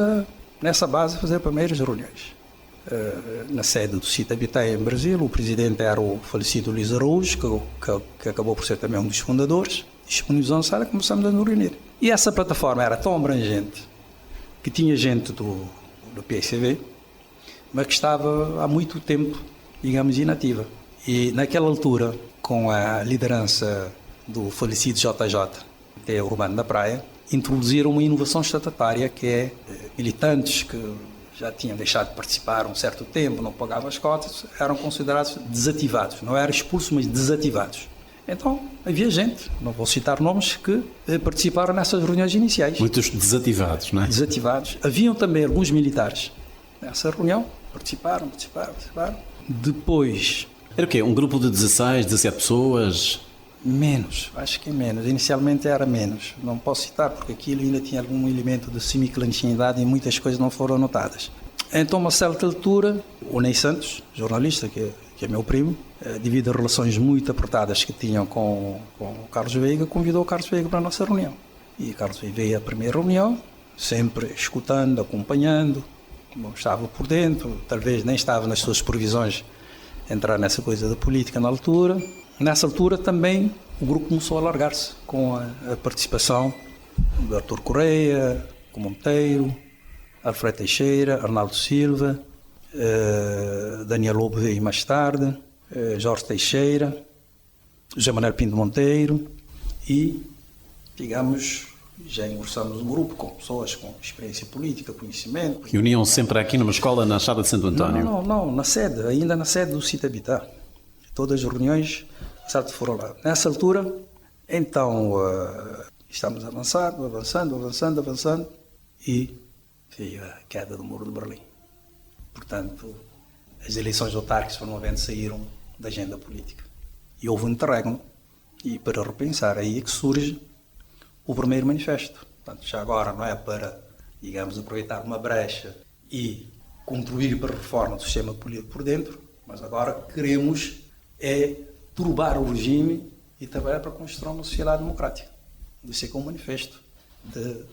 nessa base, a fazer primeiras reuniões. Na sede do CIT Habitat em Brasil, o presidente era o falecido Luís Araújo, que acabou por ser também um dos fundadores. Disponibilizou a sala e começamos a nos reunir. E essa plataforma era tão abrangente que tinha gente do PSV, mas que estava há muito tempo, digamos, inativa. E naquela altura, com a liderança do falecido JJ, que é Urbano da Praia, introduziram uma inovação estatutária que é militantes que já tinham deixado de participar um certo tempo, não pagavam as cotas, eram considerados desativados. Não eram expulsos, mas desativados. Então, havia gente, não vou citar nomes, que participaram nessas reuniões iniciais. Muitos desativados, não é? Desativados. Haviam também alguns militares nessa reunião Participaram. Depois... Era o quê? Um grupo de 16, 17 pessoas? Menos, acho que é menos. Inicialmente era menos. Não posso citar porque aquilo ainda tinha algum elemento de semiclandestinidade e muitas coisas não foram anotadas. Então, a uma certa altura, o Ney Santos, jornalista, que é meu primo, devido a relações muito apertadas que tinham com o Carlos Veiga, convidou o Carlos Veiga para a nossa reunião. E o Carlos Veiga veio à primeira reunião, sempre escutando, acompanhando, estava por dentro, talvez nem estava nas suas previsões entrar nessa coisa da política na altura. Nessa altura também o grupo começou a alargar-se com a participação do Artur Correia, com Monteiro, Alfredo Teixeira, Arnaldo Silva, Daniel Lobo veio mais tarde, Jorge Teixeira, José Manuel Pinto Monteiro e, digamos, já ingressamos um grupo com pessoas com experiência política, conhecimento. Reuniam sempre aqui numa escola na Chada de Santo António? Não, na sede, ainda na sede do Cita Habitat. Todas as reuniões foram lá. Nessa altura, então, estamos avançando e veio a queda do Muro de Berlim. Portanto, as eleições autárquicas saíram da agenda política. E houve um interregno, e para repensar, aí é que surge o primeiro manifesto. Portanto, já agora não é para, digamos, aproveitar uma brecha e contribuir para a reforma do sistema político por dentro, mas agora queremos turbar o regime e trabalhar para construir uma sociedade democrática. Isso é que é um manifesto de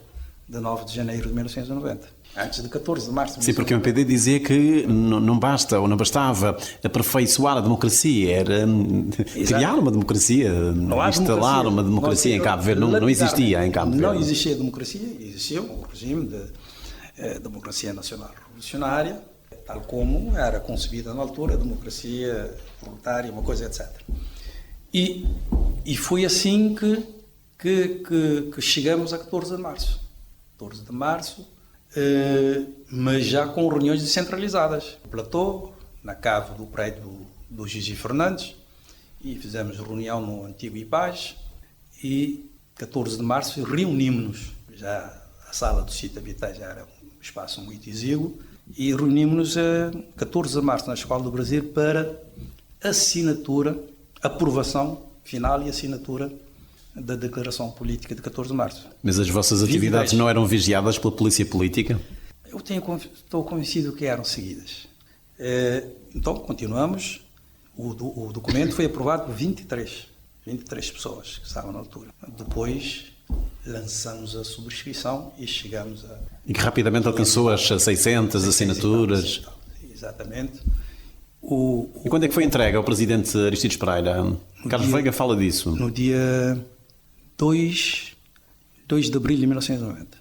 9 de janeiro de 1990. Antes de 14 de março de 1990. Sim, porque o MPD dizia que não bastava aperfeiçoar a democracia, era criar uma democracia, instalar uma democracia em Cabo Verde. Não existia em Cabo Verde. Não existia democracia, existia um regime de democracia nacional revolucionária, tal como era concebida na altura a democracia proletária, uma coisa, etc. E foi assim que chegamos a 14 de março. 14 de março, mas já com reuniões descentralizadas. No platô, na cave do prédio do Gigi Fernandes, e fizemos reunião no antigo IPAS, e 14 de março reunimos-nos, já a sala do Cita Habitat já era um espaço muito exíguo, e reunimos-nos a 14 de março na Escola do Brasil para assinatura, aprovação final e assinatura da declaração política de 14 de março. Mas as vossas atividades não eram vigiadas pela polícia política? Estou convencido que eram seguidas. Então, continuamos. O documento foi aprovado por 23 pessoas que estavam na altura. Depois lançamos a subscrição e chegamos a... E que rapidamente alcançou as 600 assinaturas. Exatamente. E quando é que foi entregue ao presidente Aristides Pereira? Carlos Veiga fala disso. No dia 2 de abril de 1990.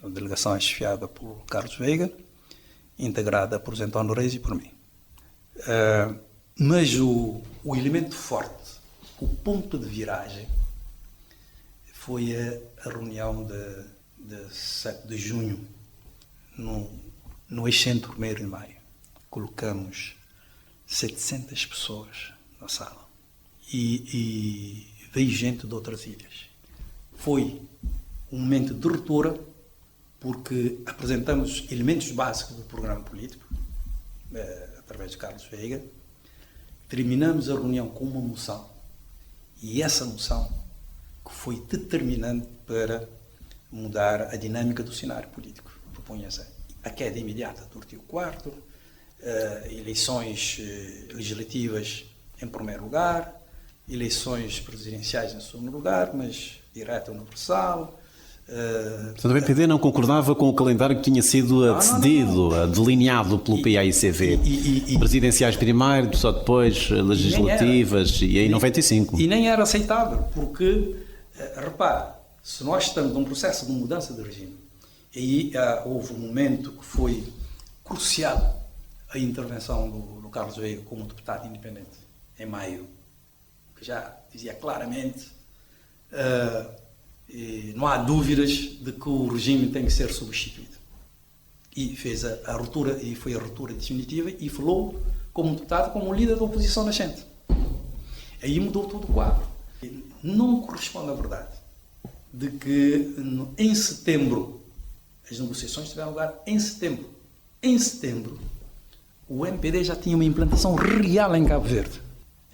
A delegação é chefiada por Carlos Veiga, integrada por Zé António Reis e por mim. Mas o elemento forte, o ponto de viragem, foi a reunião de 7 de junho, no Excentro 1º de Maio. Colocamos 700 pessoas na sala e veio gente de outras ilhas. Foi um momento de ruptura porque apresentamos elementos básicos do programa político através de Carlos Veiga, terminamos a reunião com uma moção e essa moção que foi determinante para mudar a dinâmica do cenário político. Propunha-se a queda imediata do artigo 4º, eleições legislativas em primeiro lugar, eleições presidenciais em segundo lugar, mas direta universal. Portanto, o MPD não concordava com o calendário que tinha sido decidido, delineado pelo PAICV. Presidenciais primeiro, só depois legislativas e em 95. E nem era aceitável, porque, repare, se nós estamos num processo de mudança de regime, aí houve um momento que foi crucial, a intervenção do Carlos Veiga como deputado independente, em maio, que já dizia claramente não há dúvidas de que o regime tem que ser substituído. E fez a ruptura, e foi a ruptura definitiva, e falou como deputado, como líder da oposição nascente. Aí mudou todo o quadro. Não corresponde à verdade de que em setembro, as negociações tiveram lugar em setembro. Em setembro, o MPD já tinha uma implantação real em Cabo Verde,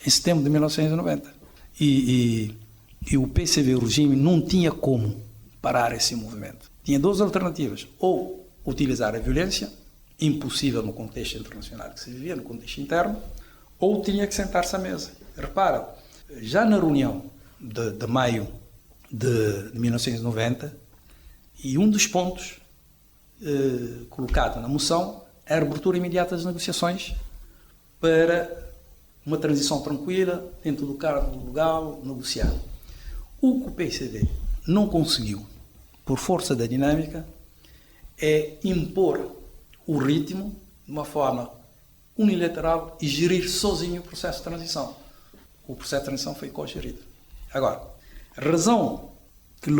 em setembro de 1990. E o PCV, o regime, não tinha como parar esse movimento. Tinha duas alternativas: ou utilizar a violência, impossível no contexto internacional que se vivia, no contexto interno, ou tinha que sentar-se à mesa. Repara, já na reunião de maio de 1990, e um dos pontos colocado na moção era a abertura imediata das negociações para uma transição tranquila, dentro do cargo legal, negociar. O que o PCD não conseguiu, por força da dinâmica, é impor o ritmo de uma forma unilateral e gerir sozinho o processo de transição. O processo de transição foi co-gerido. Agora, a razão que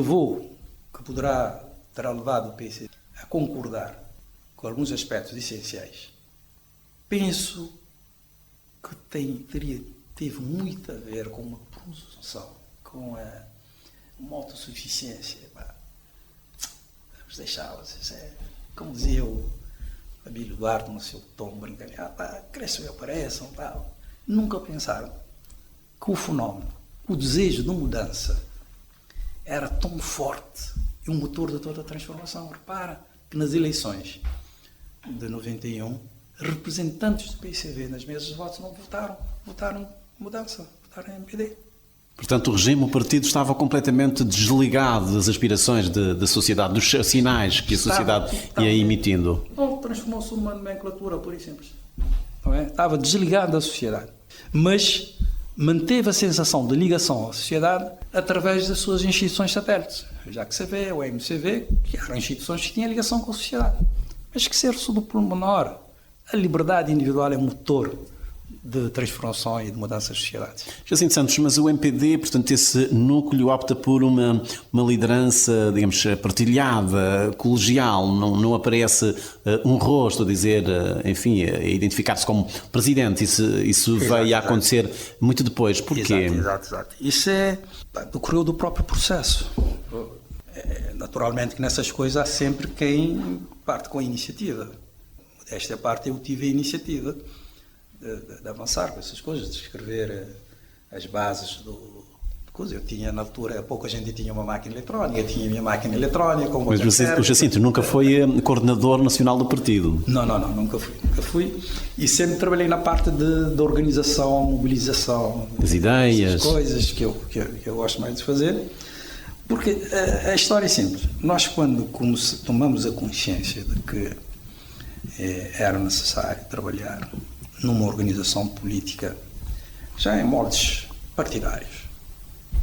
terá levado o PCD a concordar com alguns aspectos essenciais, penso que teve muito a ver com uma produção, com uma autossuficiência. Vamos deixá-las. Como dizia o Abílio Duarte no seu tom brincalhão, cresçam e apareçam, tal. Nunca pensaram que o fenómeno, o desejo de mudança, era tão forte e um motor de toda a transformação. Repara que nas eleições de 91, representantes do PCV nas mesas de votos não votaram mudança, votaram MPD. Portanto, o partido estava completamente desligado das aspirações da sociedade, dos sinais que a sociedade ia emitindo. Então, transformou-se numa nomenclatura pura e simples. Não é? Estava desligado da sociedade. Mas manteve a sensação de ligação à sociedade através das suas instituições satélites. Já que se vê, o MCV, que eram instituições que tinham ligação com a sociedade. Mas esquecer-se do pormenor. A liberdade individual é motor de transformação e de mudança das sociedades. Jacinto Santos, mas o MPD, portanto, esse núcleo opta por uma liderança, digamos, partilhada, colegial, não aparece um rosto a dizer, enfim, a identificar-se como presidente. Isso veio a acontecer muito depois. Porquê? Exato. Isso decorreu do próprio processo. Naturalmente que nessas coisas há sempre quem parte com a iniciativa. Desta parte eu tive a iniciativa de avançar com essas coisas, de escrever as bases do coisa. Eu tinha, na altura, pouca gente tinha uma máquina eletrónica, eu tinha a minha máquina eletrónica. Mas o Jacinto nunca foi coordenador nacional do partido? Não, nunca fui. E sempre trabalhei na parte de organização, mobilização. As ideias. Essas coisas que eu gosto mais de fazer. Porque a história é simples. Nós, quando tomamos a consciência de que era necessário trabalhar numa organização política já em moldes partidários,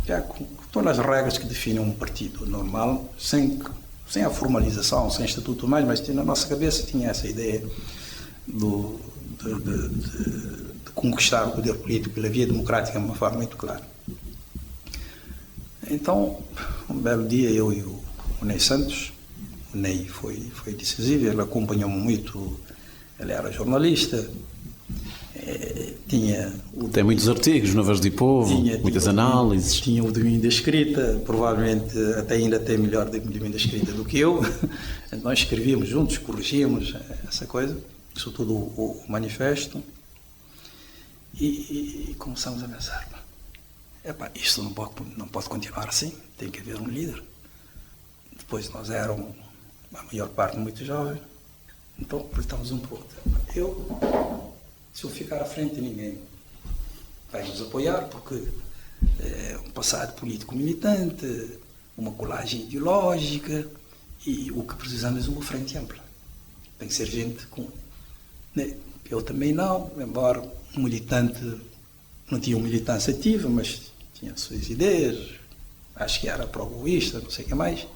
já com todas as regras que definem um partido normal, sem a formalização, sem estatuto mais, mas na nossa cabeça tinha essa ideia de conquistar o poder político pela via democrática de uma forma muito clara. Então, um belo dia, eu e o Ney Santos, o Ney foi decisivo, ele acompanhou-me muito, ele era jornalista, tem muitos artigos no Voz do Povo, muitas análises. Tinha o domínio da escrita, provavelmente até ainda tem melhor domínio da escrita do que eu. Nós escrevíamos juntos, corrigíamos essa coisa, sobretudo o manifesto, e começamos a pensar, isto não pode continuar assim, tem que haver um líder. Depois nós éramos, a maior parte, muito jovens, então apertamos um pouco. Se eu ficar à frente, ninguém vai nos apoiar, porque é um passado político militante, uma colagem ideológica, e o que precisamos é uma frente ampla. Tem que ser gente com... Eu também não, embora um militante, não tinha uma militância ativa, mas tinha as suas ideias, acho que era pró-goísta, não sei o que mais.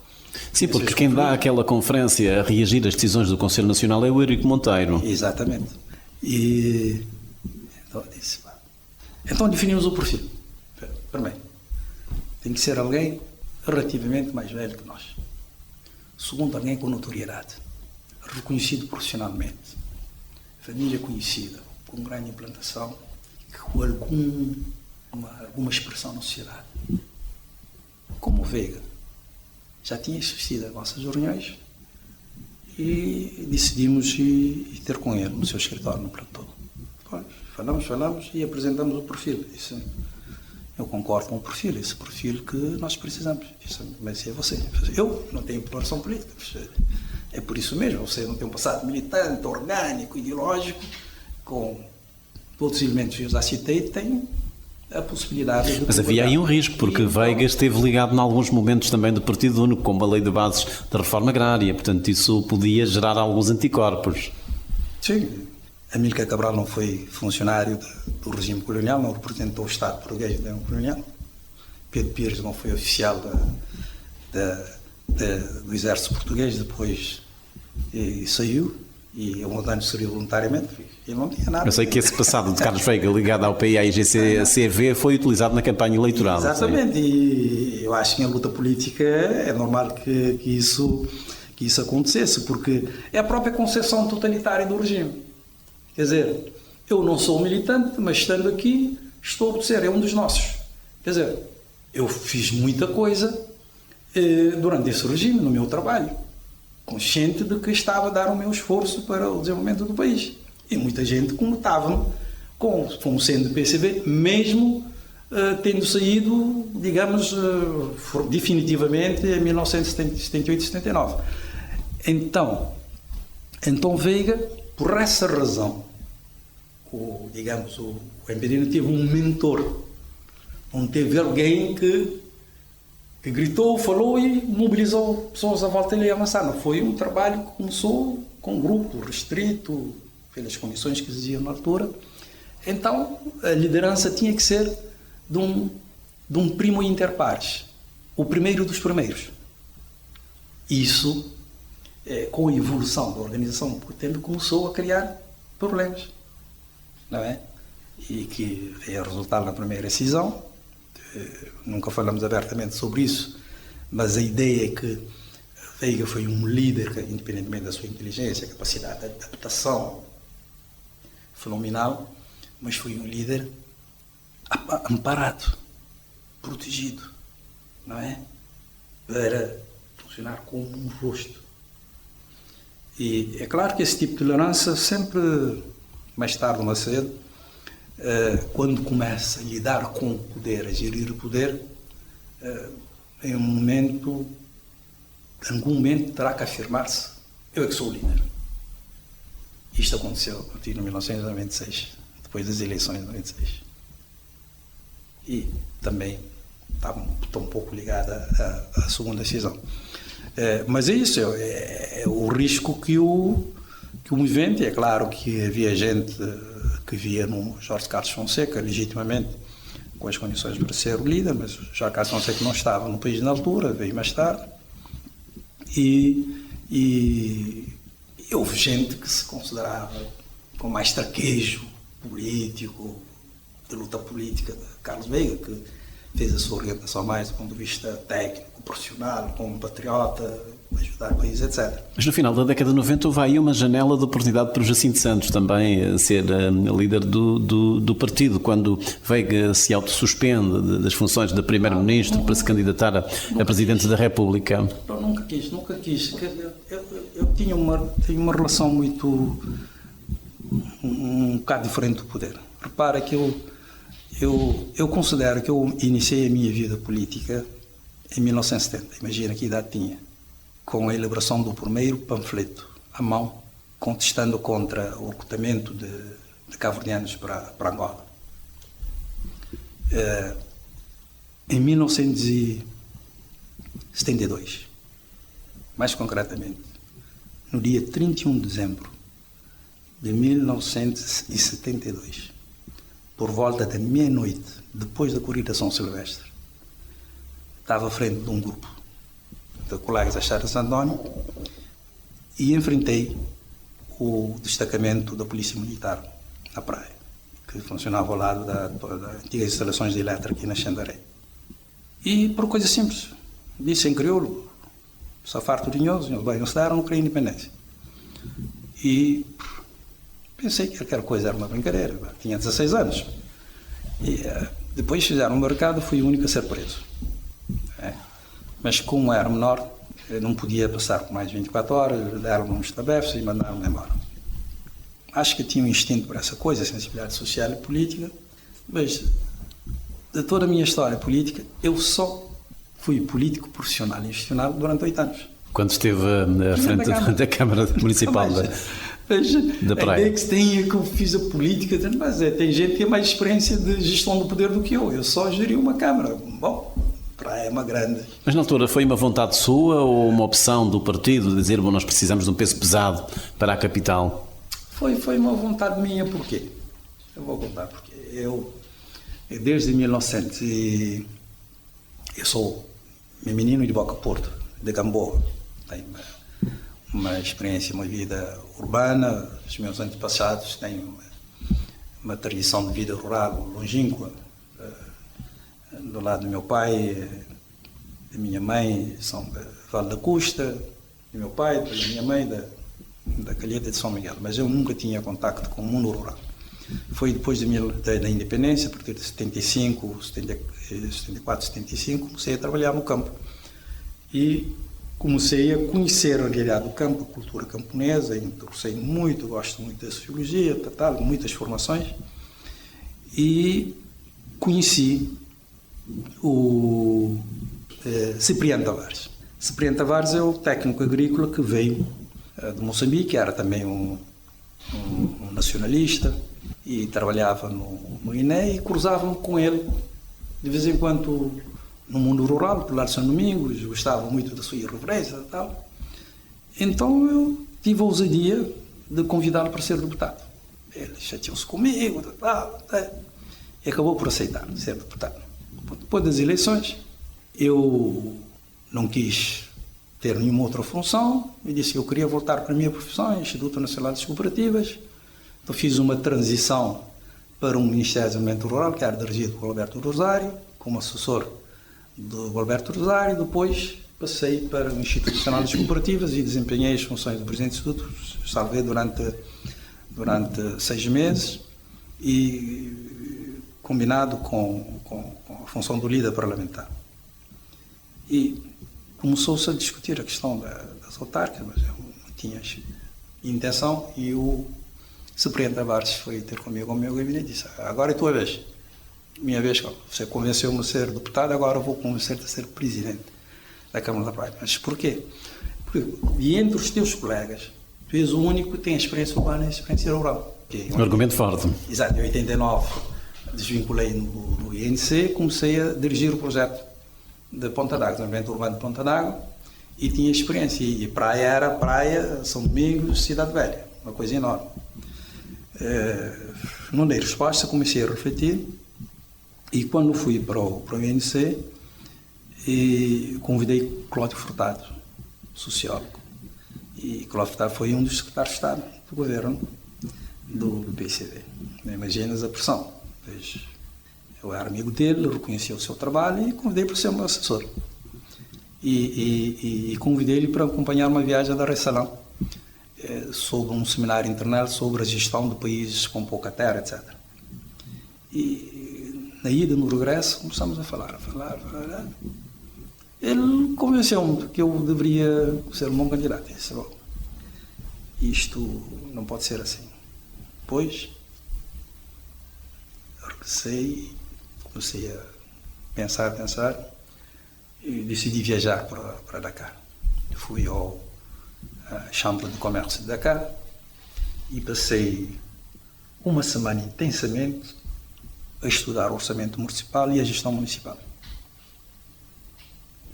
Sim, porque quem dá aquela conferência a reagir às decisões do Conselho Nacional é o Eurico Monteiro. Exatamente. E então eu disse, então definimos o perfil. Primeiro, tem que ser alguém relativamente mais velho que nós. Segundo, alguém com notoriedade, reconhecido profissionalmente, família conhecida, com grande implantação, com alguma expressão na sociedade. Como o Veiga já tinha assistido às nossas reuniões, e decidimos ir ter com ele no seu escritório, no platô. Falamos e apresentamos o perfil. Disse, eu concordo com o perfil, esse perfil que nós precisamos. Disse, mas é você. Eu não tenho população política. É por isso mesmo, você não tem um passado militante, orgânico, ideológico, com todos os elementos que eu já citei, tem a possibilidade de... Mas havia aí um risco, porque Veiga esteve ligado em alguns momentos também do Partido Único, como a lei de bases da reforma agrária, portanto isso podia gerar alguns anticorpos. Sim, Amílcar Cabral não foi funcionário do regime colonial, não representou o Estado português do regime colonial. Pedro Pires não foi oficial do exército português, depois saiu e há uns anos serviu voluntariamente. Ele não tinha nada. Eu sei que esse passado de Carlos Veiga ligado ao PIA e GCV foi utilizado na campanha eleitoral. Exatamente, e eu acho que em luta política é normal que isso acontecesse, porque é a própria concepção totalitária do regime. Quer dizer, eu não sou militante, mas estando aqui estou a obedecer, é um dos nossos. Quer dizer, eu fiz muita coisa durante esse regime, no meu trabalho, consciente de que estava a dar o meu esforço para o desenvolvimento do país. E muita gente comutava como sendo PCB, mesmo tendo saído, digamos, definitivamente em 1978 e 79. Então Veiga, por essa razão, o MPD teve um mentor, não teve alguém que gritou, falou e mobilizou pessoas à volta dele e avançar. Não foi um trabalho que começou com um grupo restrito, pelas condições que existiam na altura. Então, a liderança tinha que ser de um primo inter pares, o primeiro dos primeiros. Isso, com a evolução da organização, por tempo, começou a criar problemas, não é? E que é resultado na primeira cisão. Nunca falamos abertamente sobre isso, mas a ideia é que Veiga foi um líder que, independentemente da sua inteligência, capacidade de adaptação fenomenal, mas foi um líder amparado, protegido, não é? Para funcionar como um rosto. E é claro que esse tipo de liderança sempre, mais tarde ou mais cedo, quando começa a lidar com o poder, a gerir o poder, em algum momento terá que afirmar-se: eu é que sou o líder. Isto aconteceu a partir de 1996, depois das eleições de 96. E também está um pouco ligada à segunda decisão. Mas é isso, é o risco que o movimento. É claro que havia gente que via no Jorge Carlos Fonseca, legitimamente, com as condições para ser o líder, mas o Jorge Carlos Fonseca não estava no país na altura, veio mais tarde. E houve gente que se considerava com mais traquejo político, de luta política, de Carlos Veiga, que fez a sua orientação mais do ponto de vista técnico, profissional, como patriota, ajudar o país, etc. Mas no final da década de 90 houve aí uma janela de oportunidade para o Jacinto Santos também ser líder do partido, quando Veiga se autossuspende das funções de primeiro-ministro para se candidatar a presidente da República. Eu nunca quis. Eu tinha uma relação muito, um bocado diferente do poder. Repara que eu considero que eu iniciei a minha vida política em 1970, imagina que idade tinha, com a elaboração do primeiro panfleto à mão, contestando contra o recrutamento de cabo-verdianos para Angola. Em 1972, mais concretamente, no dia 31 de dezembro de 1972, por volta da meia-noite, depois da corrida São Silvestre, estava à frente de um grupo de colegas da Estrada de Santo António e enfrentei o destacamento da Polícia Militar na praia, que funcionava ao lado das antigas instalações de elétrica aqui na Xandaré. E por coisa simples, disse em crioulo: só farto dinhoso, bem, se deram, não queria independência. E pensei que aquela coisa era uma brincadeira, tinha 16 anos. E depois fizeram um mercado, fui o único a ser preso. Mas como era menor, Eu não podia passar por mais de 24 horas, deram-me uns tabefes e mandaram-me embora. Acho que tinha um instinto por essa coisa, sensibilidade social e política, mas de toda a minha história política, eu só fui político profissional e institucional durante 8 anos. Quando esteve à frente da Câmara Municipal da Praia. A ideia que se tem é que eu fiz a política, mas tem gente que tem mais experiência de gestão do poder do que eu. Eu só geri uma Câmara. Bom, Praia é uma grande. Mas na altura foi uma vontade sua ou uma opção do partido de dizer, bom, nós precisamos de um peso pesado para a capital? Foi uma vontade minha, porquê? Eu vou contar porquê. Eu desde 1900, eu sou menino de Boca Porto, de Gamboa. Tenho uma experiência, uma vida urbana. Os meus antepassados têm uma tradição de vida rural longínqua. Do lado do meu pai, da minha mãe, são de Vale da Custa, do meu pai, da minha mãe, da Calheta de São Miguel. Mas eu nunca tinha contacto com o mundo rural. Foi depois da independência, a partir de 74, 75, comecei a trabalhar no campo. E comecei a conhecer a realidade do campo, a cultura camponesa, interessei muito, gosto muito da sociologia, muitas formações. E conheci o Cipriano Tavares. Cipriano Tavares é o técnico agrícola que veio de Moçambique, era também um nacionalista, e trabalhava no INE, e cruzava-me com ele de vez em quando no mundo rural, por lá de São Domingos, gostava muito da sua irreverência e tal. Então eu tive a ousadia de convidá-lo para ser deputado. Ele chateou-se comigo, e acabou por aceitar ser deputado. Depois das eleições, eu não quis ter nenhuma outra função, e disse que eu queria voltar para a minha profissão, Instituto Nacional das Cooperativas. Então fiz uma transição para um Ministério do Desenvolvimento Rural, que era dirigido por Alberto Rosário, como assessor do Alberto Rosário. Depois passei para o Instituto Nacional das Cooperativas e desempenhei as funções do Presidente do Instituto, salvei durante 6 meses, e combinado com a função do líder parlamentar. E começou-se a discutir a questão das autárquicas, mas eu não tinha intenção, e o Cipriano Tavares foi ter comigo ao meu gabinete e disse: agora é tua vez, minha vez, você convenceu-me a ser deputado, agora eu vou convencer-te a ser presidente da Câmara da Praia. Mas porquê? Porque, e entre os teus colegas, tu és o único que tem experiência urbana e experiência rural. Um argumento forte. Exato, em 89 desvinculei no INC, comecei a dirigir o projeto de Ponta d'Água, desenvolvimento urbano de Ponta d'Água, e tinha experiência. E praia era praia, São Domingos, Cidade Velha, uma coisa enorme. Não dei resposta, comecei a refletir, e quando fui para o INC, convidei Cláudio Furtado, sociólogo. E Cláudio Furtado foi um dos secretários de Estado do governo do PCD. Imaginas a pressão. Eu era amigo dele, reconhecia o seu trabalho e convidei para ser meu assessor. E convidei-ele para acompanhar uma viagem da Ressalão, sobre um seminário internacional sobre a gestão de países com pouca terra, etc. E na ida, no regresso, começamos a falar. Ele convenceu-me que eu deveria ser um bom candidato. Eu disse: isto não pode ser assim. Depois, comecei a pensar, e decidi viajar para Dakar. Fui à Chambre de Comércio de Dakar e passei uma semana intensamente a estudar o orçamento municipal e a gestão municipal.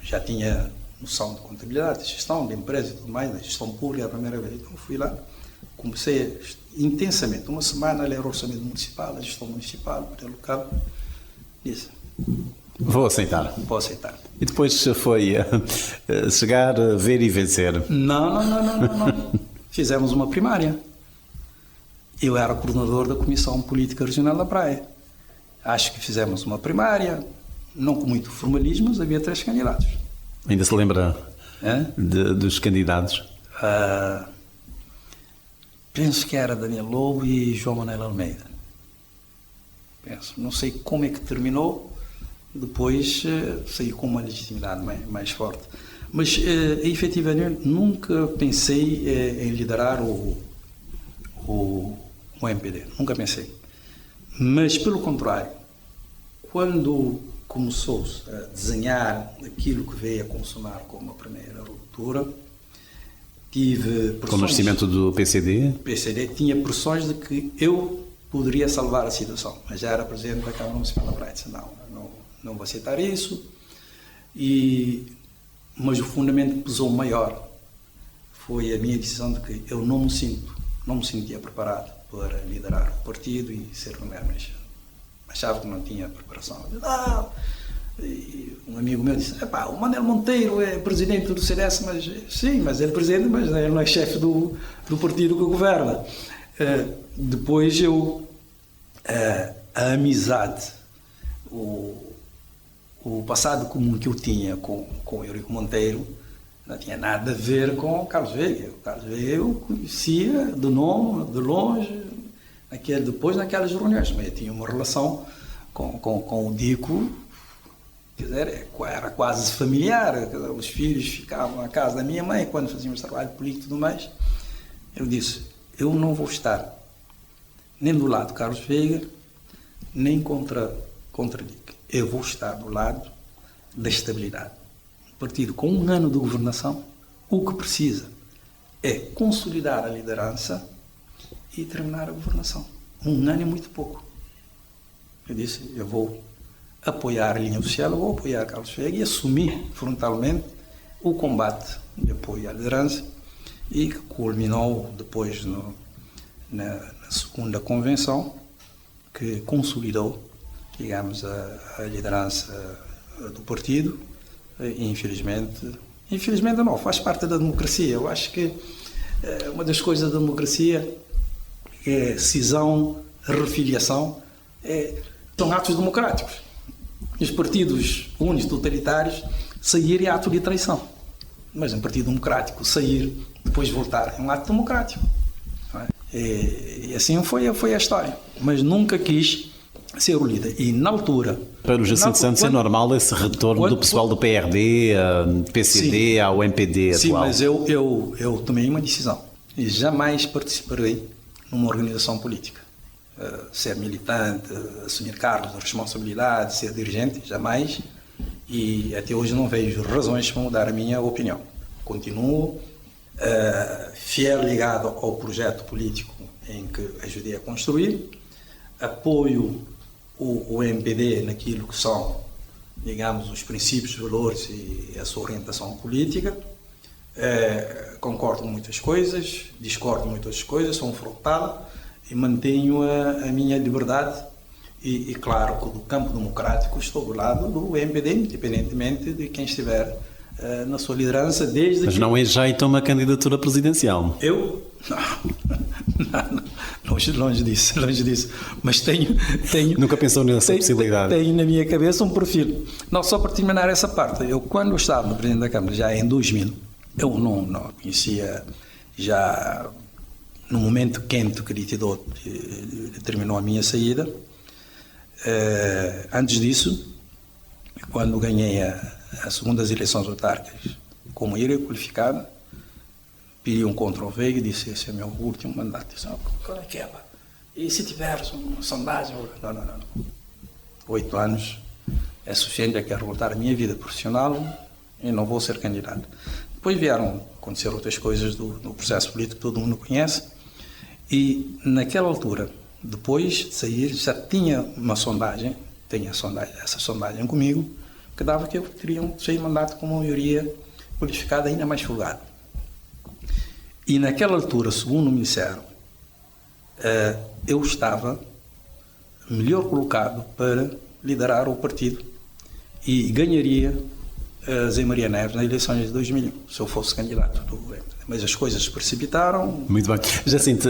Já tinha noção de contabilidade, de gestão, de empresa e tudo mais, da gestão pública a primeira vez. Então fui lá, comecei intensamente, uma semana a ler o orçamento municipal, a gestão municipal, o poder local. Disse: vou aceitar. Vou aceitar. E depois foi chegar, ver e vencer. Não. Fizemos uma primária. Eu era coordenador da Comissão Política Regional da Praia. Acho que fizemos uma primária, não com muito formalismo, mas havia 3 candidatos. Ainda se lembra dos candidatos? Penso que era Daniel Lobo e João Manuel Almeida. Não sei como é que terminou, depois saí com uma legitimidade mais forte. Mas, efetivamente, nunca pensei em liderar o MPD. Nunca pensei. Mas, pelo contrário, quando começou-se a desenhar aquilo que veio a consumar como a primeira ruptura, tive pressões. Com o nascimento do PCD? O PCD tinha pressões de que eu poderia salvar a situação, mas já era presidente da Câmara Municipal da Praia. Disse, não vou aceitar isso. Mas o fundamento que pesou maior foi a minha decisão de que eu não me sentia preparado para liderar o partido e ser primeiro-ministro. Achava que não tinha preparação. E um amigo meu disse, o Manuel Monteiro é presidente do CDS, mas ele é presidente, mas ele não é chefe do partido que governa. Depois a amizade, o passado comum que eu tinha com o Eurico Monteiro não tinha nada a ver com o Carlos Veiga. O Carlos Veiga eu conhecia de nome, de longe, depois naquelas reuniões, mas eu tinha uma relação com o Dico, quer dizer, era quase familiar. Os filhos ficavam na casa da minha mãe quando fazíamos trabalho político e tudo mais. Eu disse, eu não vou estar nem do lado de Carlos Veiga, nem contra Dico. Eu vou estar do lado da estabilidade. Um partido com 1 ano de governação, o que precisa é consolidar a liderança e terminar a governação. 1 ano é muito pouco. Eu disse, eu vou apoiar a linha oficial, eu vou apoiar Carlos Veiga e assumir frontalmente o combate de apoio à liderança e que culminou depois na segunda convenção, que consolidou, digamos, a liderança do partido. E, infelizmente não, faz parte da democracia. Eu acho que uma das coisas da democracia é cisão, refiliação, são atos democráticos. Os partidos únicos totalitários saírem é ato de traição, mas um partido democrático sair, depois voltar, é um ato democrático. Não é? E assim foi a história, mas nunca quis ser o líder. E na altura... Para o Jacinto Santos é normal esse retorno do pessoal do PRD, PCD, sim, ao MPD atual? Sim, mas eu tomei uma decisão e jamais participarei numa organização política. Ser militante, assumir cargos de responsabilidade, ser dirigente, jamais. E até hoje não vejo razões para mudar a minha opinião. Continuo fiel, ligado ao projeto político em que ajudei a construir. Apoio o MPD naquilo que são, digamos, os princípios, valores e a sua orientação política. Concordo com muitas coisas, discordo com muitas coisas, sou um frontal e mantenho a minha liberdade e claro que do campo democrático estou do lado do MPD, independentemente de quem estiver na sua liderança, desde Mas não é já então uma candidatura presidencial? Eu? Não, longe disso. Mas tenho... Nunca pensou nessa possibilidade? Tenho na minha cabeça um perfil. Não, só para terminar essa parte, eu quando eu estava no Presidente da Câmara, já em 2000, eu não conhecia, já no momento quente que determinou a minha saída. Antes disso, quando ganhei as segundas eleições autárquicas como maioria qualificada, pedi um contra o Veiga e disse, esse é o meu último mandato. Disse, qual é que é? E se tiver uma sondagem? Não. 8 anos é suficiente, eu quero voltar à minha vida profissional e não vou ser candidato. Depois vieram acontecer outras coisas no processo político que todo mundo conhece e naquela altura, depois de sair, já tinha uma sondagem, essa sondagem comigo, que dava que eu teria um mandato com uma maioria qualificada ainda mais folgada. E naquela altura, segundo me disseram, eu estava melhor colocado para liderar o partido e ganharia Zé Maria Neves nas eleições de 2001, se eu fosse candidato do governo. Mas as coisas se precipitaram. Muito bem. Jacinto,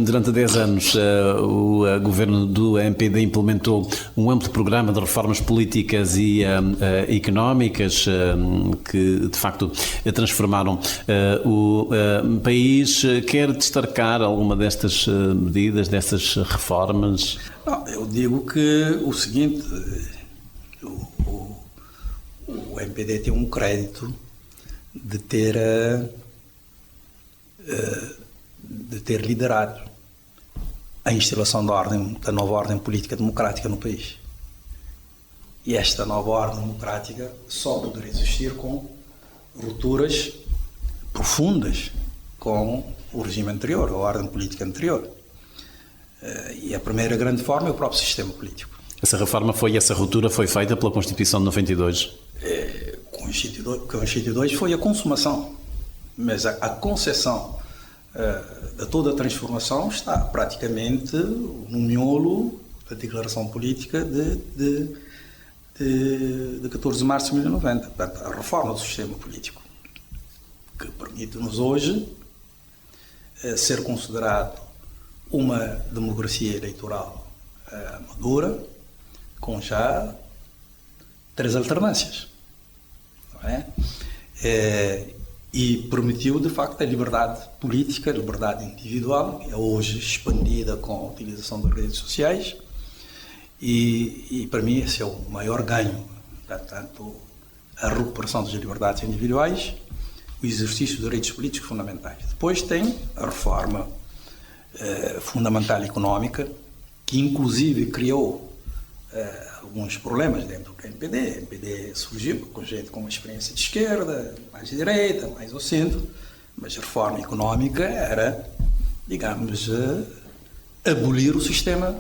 durante 10 anos o governo do MPD implementou um amplo programa de reformas políticas e económicas que, de facto, transformaram o país. Quer destacar alguma destas medidas, destas reformas? Não, eu digo que o seguinte, o MPD tem um crédito de ter liderado a instalação da nova ordem política democrática no país. E esta nova ordem democrática só poderá existir com rupturas profundas com o regime anterior, a ordem política anterior. E a primeira grande forma é o próprio sistema político. Essa ruptura foi feita pela Constituição de 92? Constituição foi a consumação, mas a concessão de toda a transformação está praticamente no miolo da declaração política de 14 de março de 1990, portanto, a reforma do sistema político, que permite-nos hoje ser considerado uma democracia eleitoral madura, com já 3 alternâncias, não é? E permitiu, de facto, a liberdade política, a liberdade individual, que é hoje expandida com a utilização das redes sociais, e para mim esse é o maior ganho, portanto, a recuperação das liberdades individuais, o exercício dos direitos políticos fundamentais. Depois tem a reforma fundamental económica, que inclusive criou alguns problemas dentro do MPD. O MPD surgiu com gente com uma experiência de esquerda, mais de direita, mais ao centro, mas a reforma económica era, digamos, abolir o sistema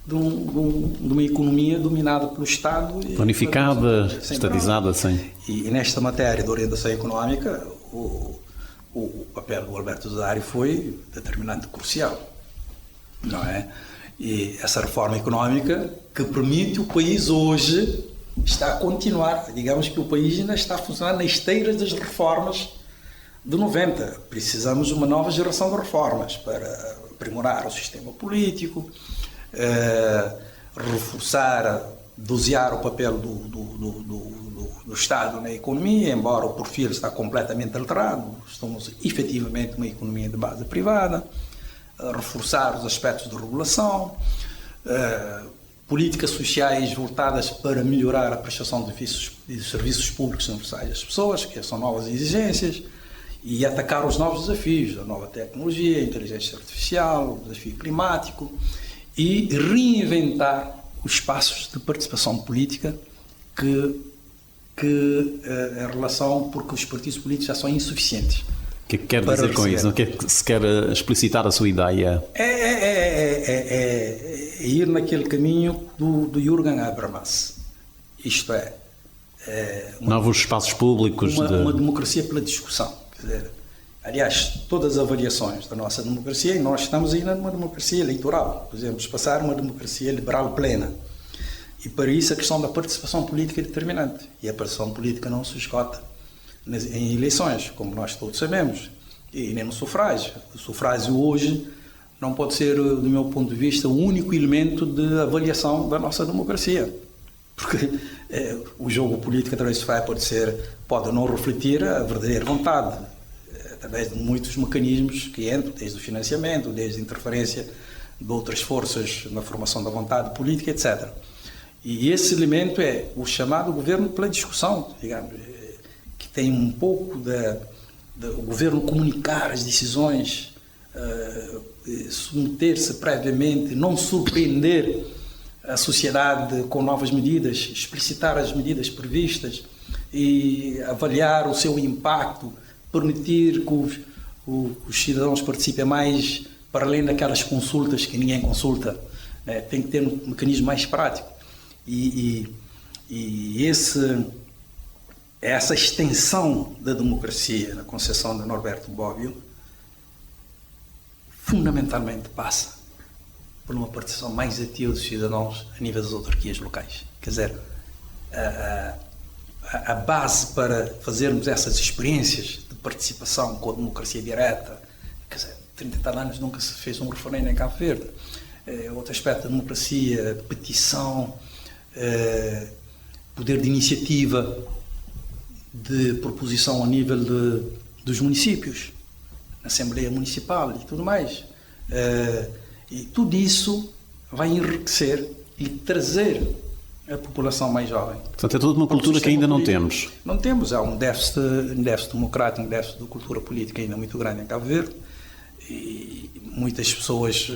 de uma economia dominada pelo Estado. Planificada, estadizada, sim. E nesta matéria de orientação económica, o papel do Alberto Zaari foi determinante, crucial, não é? E essa reforma económica que permite o país hoje está a continuar, digamos que o país ainda está a funcionar na esteira das reformas de 90. Precisamos de uma nova geração de reformas para aprimorar o sistema político, reforçar, dosear o papel do Estado na economia, embora o perfil está completamente alterado, estamos efetivamente uma economia de base privada, reforçar os aspectos de regulação, políticas sociais voltadas para melhorar a prestação de serviços públicos universais às pessoas, que são novas exigências, e atacar os novos desafios, a nova tecnologia, a inteligência artificial, o desafio climático, e reinventar os espaços de participação política em relação, porque os partidos políticos já são insuficientes. O que é que quer dizer com isso? O que é que se quer explicitar a sua ideia? É ir naquele caminho do Jürgen Habermas. Isto é... novos espaços públicos. Uma democracia pela discussão. Quer dizer, aliás, todas as avaliações da nossa democracia, e nós estamos ainda numa democracia eleitoral. Podemos passar uma democracia liberal plena. E para isso a questão da participação política é determinante. E a participação política não se esgota em eleições, como nós todos sabemos, e nem no sufrágio. O sufrágio hoje não pode ser, do meu ponto de vista, o único elemento de avaliação da nossa democracia. Porque o jogo político através do sufrágio pode não refletir a verdadeira vontade, através de muitos mecanismos que entram, desde o financiamento, desde a interferência de outras forças na formação da vontade política, etc. E esse elemento é o chamado governo pela discussão, digamos, que tem um pouco o governo comunicar as decisões, submeter-se previamente, não surpreender a sociedade com novas medidas, explicitar as medidas previstas e avaliar o seu impacto, permitir que os cidadãos participem mais, para além daquelas consultas que ninguém consulta, né? Tem que ter um mecanismo mais prático. E essa extensão da democracia na concepção de Norberto Bobbio fundamentalmente passa por uma participação mais ativa dos cidadãos a nível das autarquias locais. Quer dizer, a base para fazermos essas experiências de participação com a democracia direta, quer dizer, 30 e tal anos nunca se fez um referendo em Cabo Verde. Outro aspecto da democracia, petição, poder de iniciativa, de proposição a nível dos municípios, na Assembleia Municipal e tudo mais. E tudo isso vai enriquecer e trazer a população mais jovem. Portanto, é toda uma cultura que ainda não temos. Não temos, há um déficit democrático, um déficit de cultura política ainda muito grande em Cabo Verde, e muitas pessoas,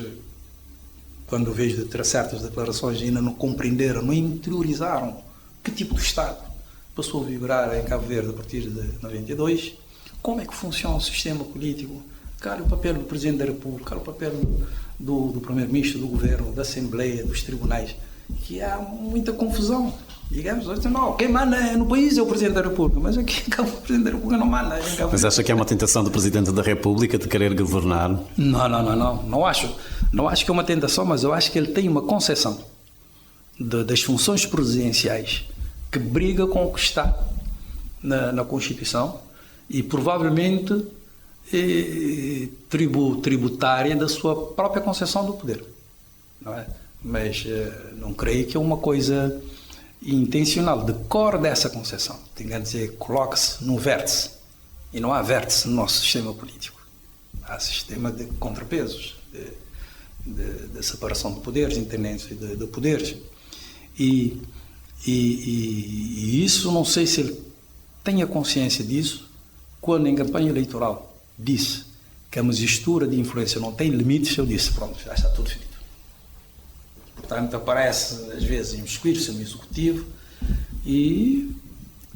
quando vejo de ter certas declarações, ainda não compreenderam, não interiorizaram que tipo de Estado passou a vigorar em Cabo Verde a partir de 92, como é que funciona o sistema político, qual é o papel do Presidente da República, qual é o papel do Primeiro-Ministro, do Governo, da Assembleia, dos tribunais, que há muita confusão. Digamos, não, quem manda no país é o Presidente da República, mas aqui o Presidente da República não manda. Mas acha que é uma tentação do Presidente da República de querer governar? Não acho. Não acho que é uma tentação, mas eu acho que ele tem uma concepção das funções presidenciais que briga com o que está na Constituição e provavelmente tributária da sua própria concepção do poder. Não é? Mas não creio que é uma coisa intencional, decore dessa concepção. Quer dizer, coloque-se no vértice. E não há vértice no nosso sistema político. Há sistema de contrapesos, de separação de poderes, de intendência de poderes. E isso, não sei se ele tenha consciência disso, quando em campanha eleitoral disse que a mistura de influência não tem limites, eu disse, pronto, já está tudo feito. Portanto, aparece às vezes imiscuir-se no executivo e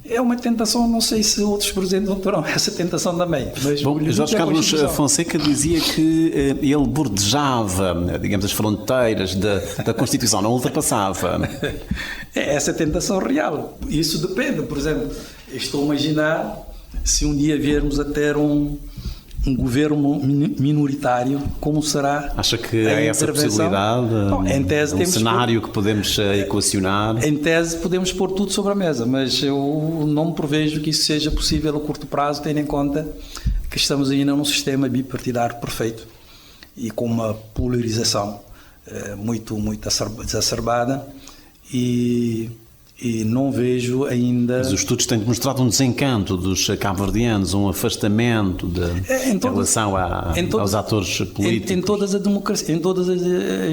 é uma tentação, não sei se outros presidentes não terão essa tentação também. Mas bom, Jorge Carlos Fonseca dizia que ele bordejava, digamos, as fronteiras da Constituição, não ultrapassava. É essa tentação real. Isso depende, por exemplo, eu estou a imaginar se um dia viermos a ter um governo minoritário, como será? Acha que há essa possibilidade? Não, em tese, um cenário que podemos equacionar? Em tese podemos pôr tudo sobre a mesa, mas eu não prevejo que isso seja possível a curto prazo, tendo em conta que estamos ainda num sistema bipartidário perfeito e com uma polarização muito exacerbada e não vejo ainda... Mas os estudos têm demonstrado um desencanto dos cabo-verdianos, um afastamento em relação aos atores políticos. Em todas as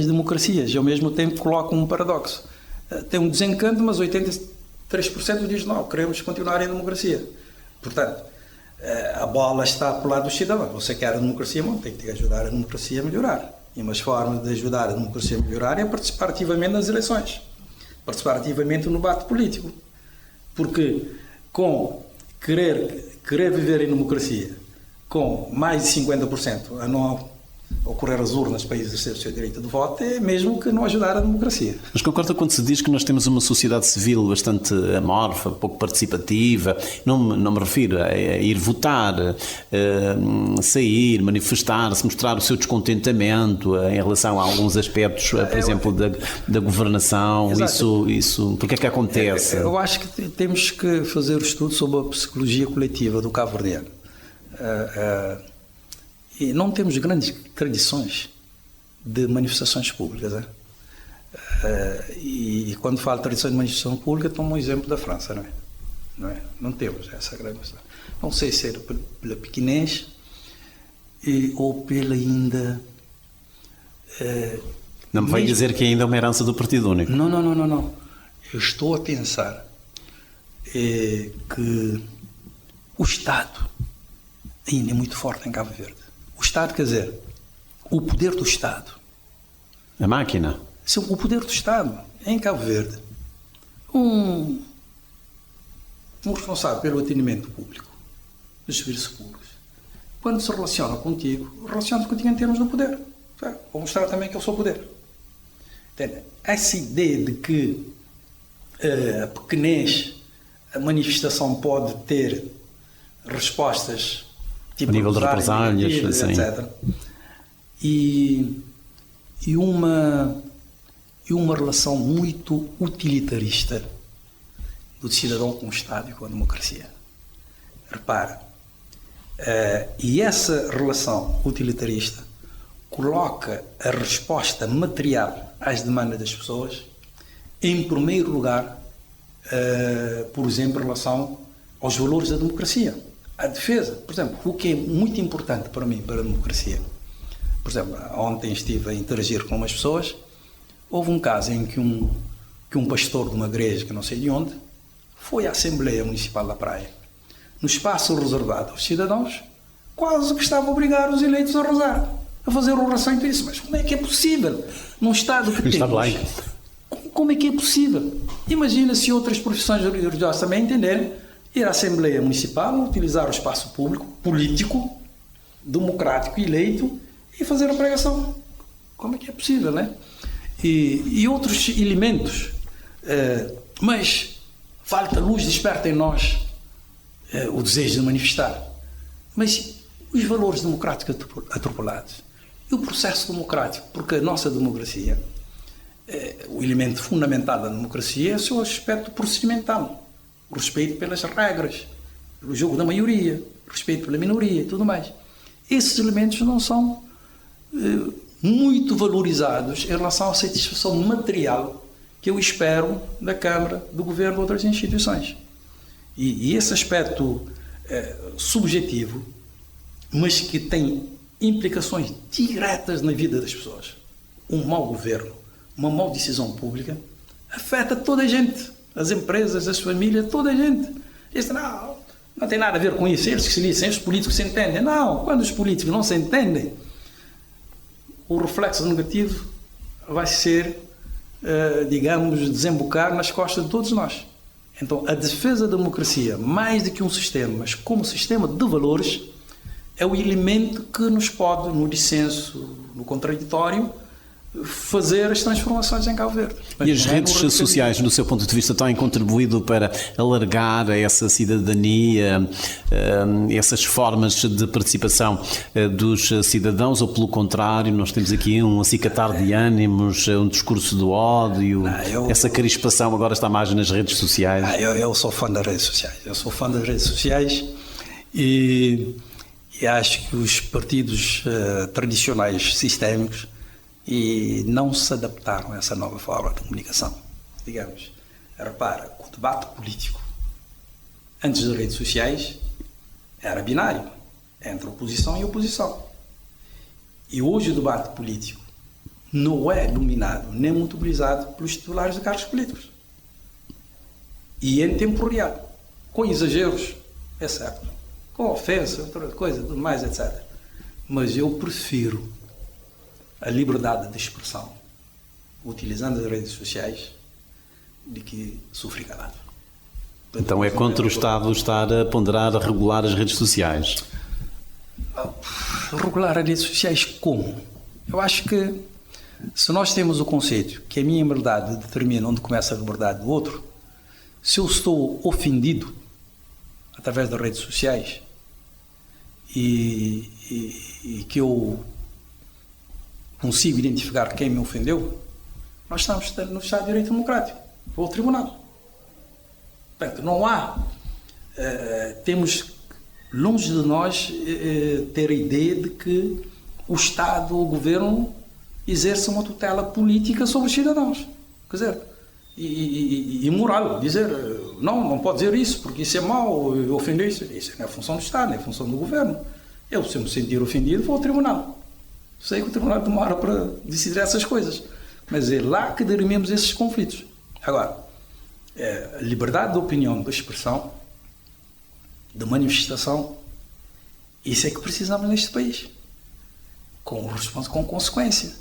democracias. Ao mesmo tempo coloco um paradoxo. Tem um desencanto, mas 83% diz não, queremos continuar em democracia. Portanto, a bola está para o lado do cidadão. Você quer a democracia, bom, tem que ajudar a democracia a melhorar. E uma forma de ajudar a democracia a melhorar é participar ativamente nas eleições. Participar ativamente no debate político. Porque com querer viver em democracia, com mais de 50% a não ocorrer às urnas para exercer o seu direito de voto, é mesmo que não ajudar a democracia. Mas concorda quando se diz que nós temos uma sociedade civil bastante amorfa, pouco participativa? Não me refiro a ir votar, sair, manifestar-se, mostrar o seu descontentamento em relação a alguns aspectos, por exemplo, da governação. Isso, porque é que acontece? Eu acho que temos que fazer o estudo sobre a psicologia coletiva do cabo-verdiano. E não temos grandes tradições de manifestações públicas. E quando falo de tradições de manifestação pública, tomo um exemplo da França, não é? Não temos essa grande questão. Não sei se é pela pequenez ou pela ainda... não me vai dizer que ainda é uma herança do Partido Único. Não. Eu estou a pensar que o Estado ainda é muito forte em Cabo Verde. O Estado, quer dizer, o poder do Estado. A máquina? Sim, o poder do Estado. Em Cabo Verde, um responsável pelo atendimento público, dos serviços públicos, quando se relaciona contigo, relaciona-se contigo em termos de poder. Vou mostrar também que eu sou poder. Entende? Essa ideia de que a pequenez, a manifestação pode ter respostas tipo a nível de represálias, etc. E uma relação muito utilitarista do cidadão com o Estado e com a democracia. Repara, e essa relação utilitarista coloca a resposta material às demandas das pessoas em primeiro lugar, por exemplo, em relação aos valores da democracia. A defesa, por exemplo, o que é muito importante para mim, para a democracia. Por exemplo, ontem estive a interagir com umas pessoas, houve um caso em que um que um pastor de uma igreja, que não sei de onde, foi à Assembleia Municipal da Praia, no espaço reservado aos cidadãos, quase que estava a obrigar os eleitos a rezar, a fazer oração e isso. Mas como é que é possível? Num Estado que temos... Como é que é possível? Imagina se outras profissões religiosas também entenderem, ir à Assembleia Municipal, utilizar o espaço público, político, democrático, eleito, e fazer a pregação. Como é que é possível, né? E outros elementos. Mas falta luz, desperta em nós o desejo de manifestar. Mas os valores democráticos atropelados e o processo democrático, porque a nossa democracia, o elemento fundamental da democracia é o seu aspecto procedimental, o respeito pelas regras, o jogo da maioria, o respeito pela minoria e tudo mais. Esses elementos não são muito valorizados em relação à satisfação material que eu espero da Câmara, do Governo e de outras instituições. E esse aspecto subjetivo, mas que tem implicações diretas na vida das pessoas. Um mau governo, uma má decisão pública, afeta toda a gente, as empresas, as famílias, toda a gente. Isso não tem nada a ver com isso, eles que se dizem, os políticos se entendem. Não, quando os políticos não se entendem, o reflexo negativo vai ser, digamos, desembocar nas costas de todos nós. Então, a defesa da democracia, mais do que um sistema, mas como sistema de valores, é o elemento que nos pode, no dissenso, no contraditório, fazer as transformações em Cabo Verde. E as redes sociais, do seu ponto de vista, têm contribuído para alargar essa cidadania, essas formas de participação dos cidadãos, ou pelo contrário, nós temos aqui um acicatar de ânimos, um discurso do ódio, essa crispação agora está mais nas redes sociais? Eu sou fã das redes sociais. Eu sou fã das redes sociais e acho que os partidos tradicionais, sistémicos, e não se adaptaram a essa nova forma de comunicação. Digamos, repara, o debate político antes das redes sociais era binário, entre oposição e oposição. E hoje o debate político não é dominado nem monopolizado pelos titulares de cargos políticos. E em tempo real, com exageros, é certo, com ofensa, outra coisa, tudo mais, etc. Mas eu prefiro a liberdade de expressão, utilizando as redes sociais, de que sofrer calado. Então é contra o Estado estar a ponderar, a regular as redes sociais? Regular as redes sociais como? Eu acho que se nós temos o conceito que a minha liberdade determina onde começa a liberdade do outro, se eu estou ofendido através das redes sociais e que eu consigo identificar quem me ofendeu, nós estamos no Estado de Direito Democrático, ou ao Tribunal. Portanto, não há... temos longe de nós ter a ideia de que o Estado ou o Governo exerce uma tutela política sobre os cidadãos. Quer dizer, e moral, dizer, não pode dizer isso, porque isso é mau, ofender isso não é função do Estado, não é função do Governo. Eu, se me sentir ofendido, vou ao Tribunal. Sei que o Tribunal demora para decidir essas coisas, mas é lá que dirimimos esses conflitos. Agora, a liberdade de opinião, de expressão, de manifestação, isso é que precisamos neste país, com consequência.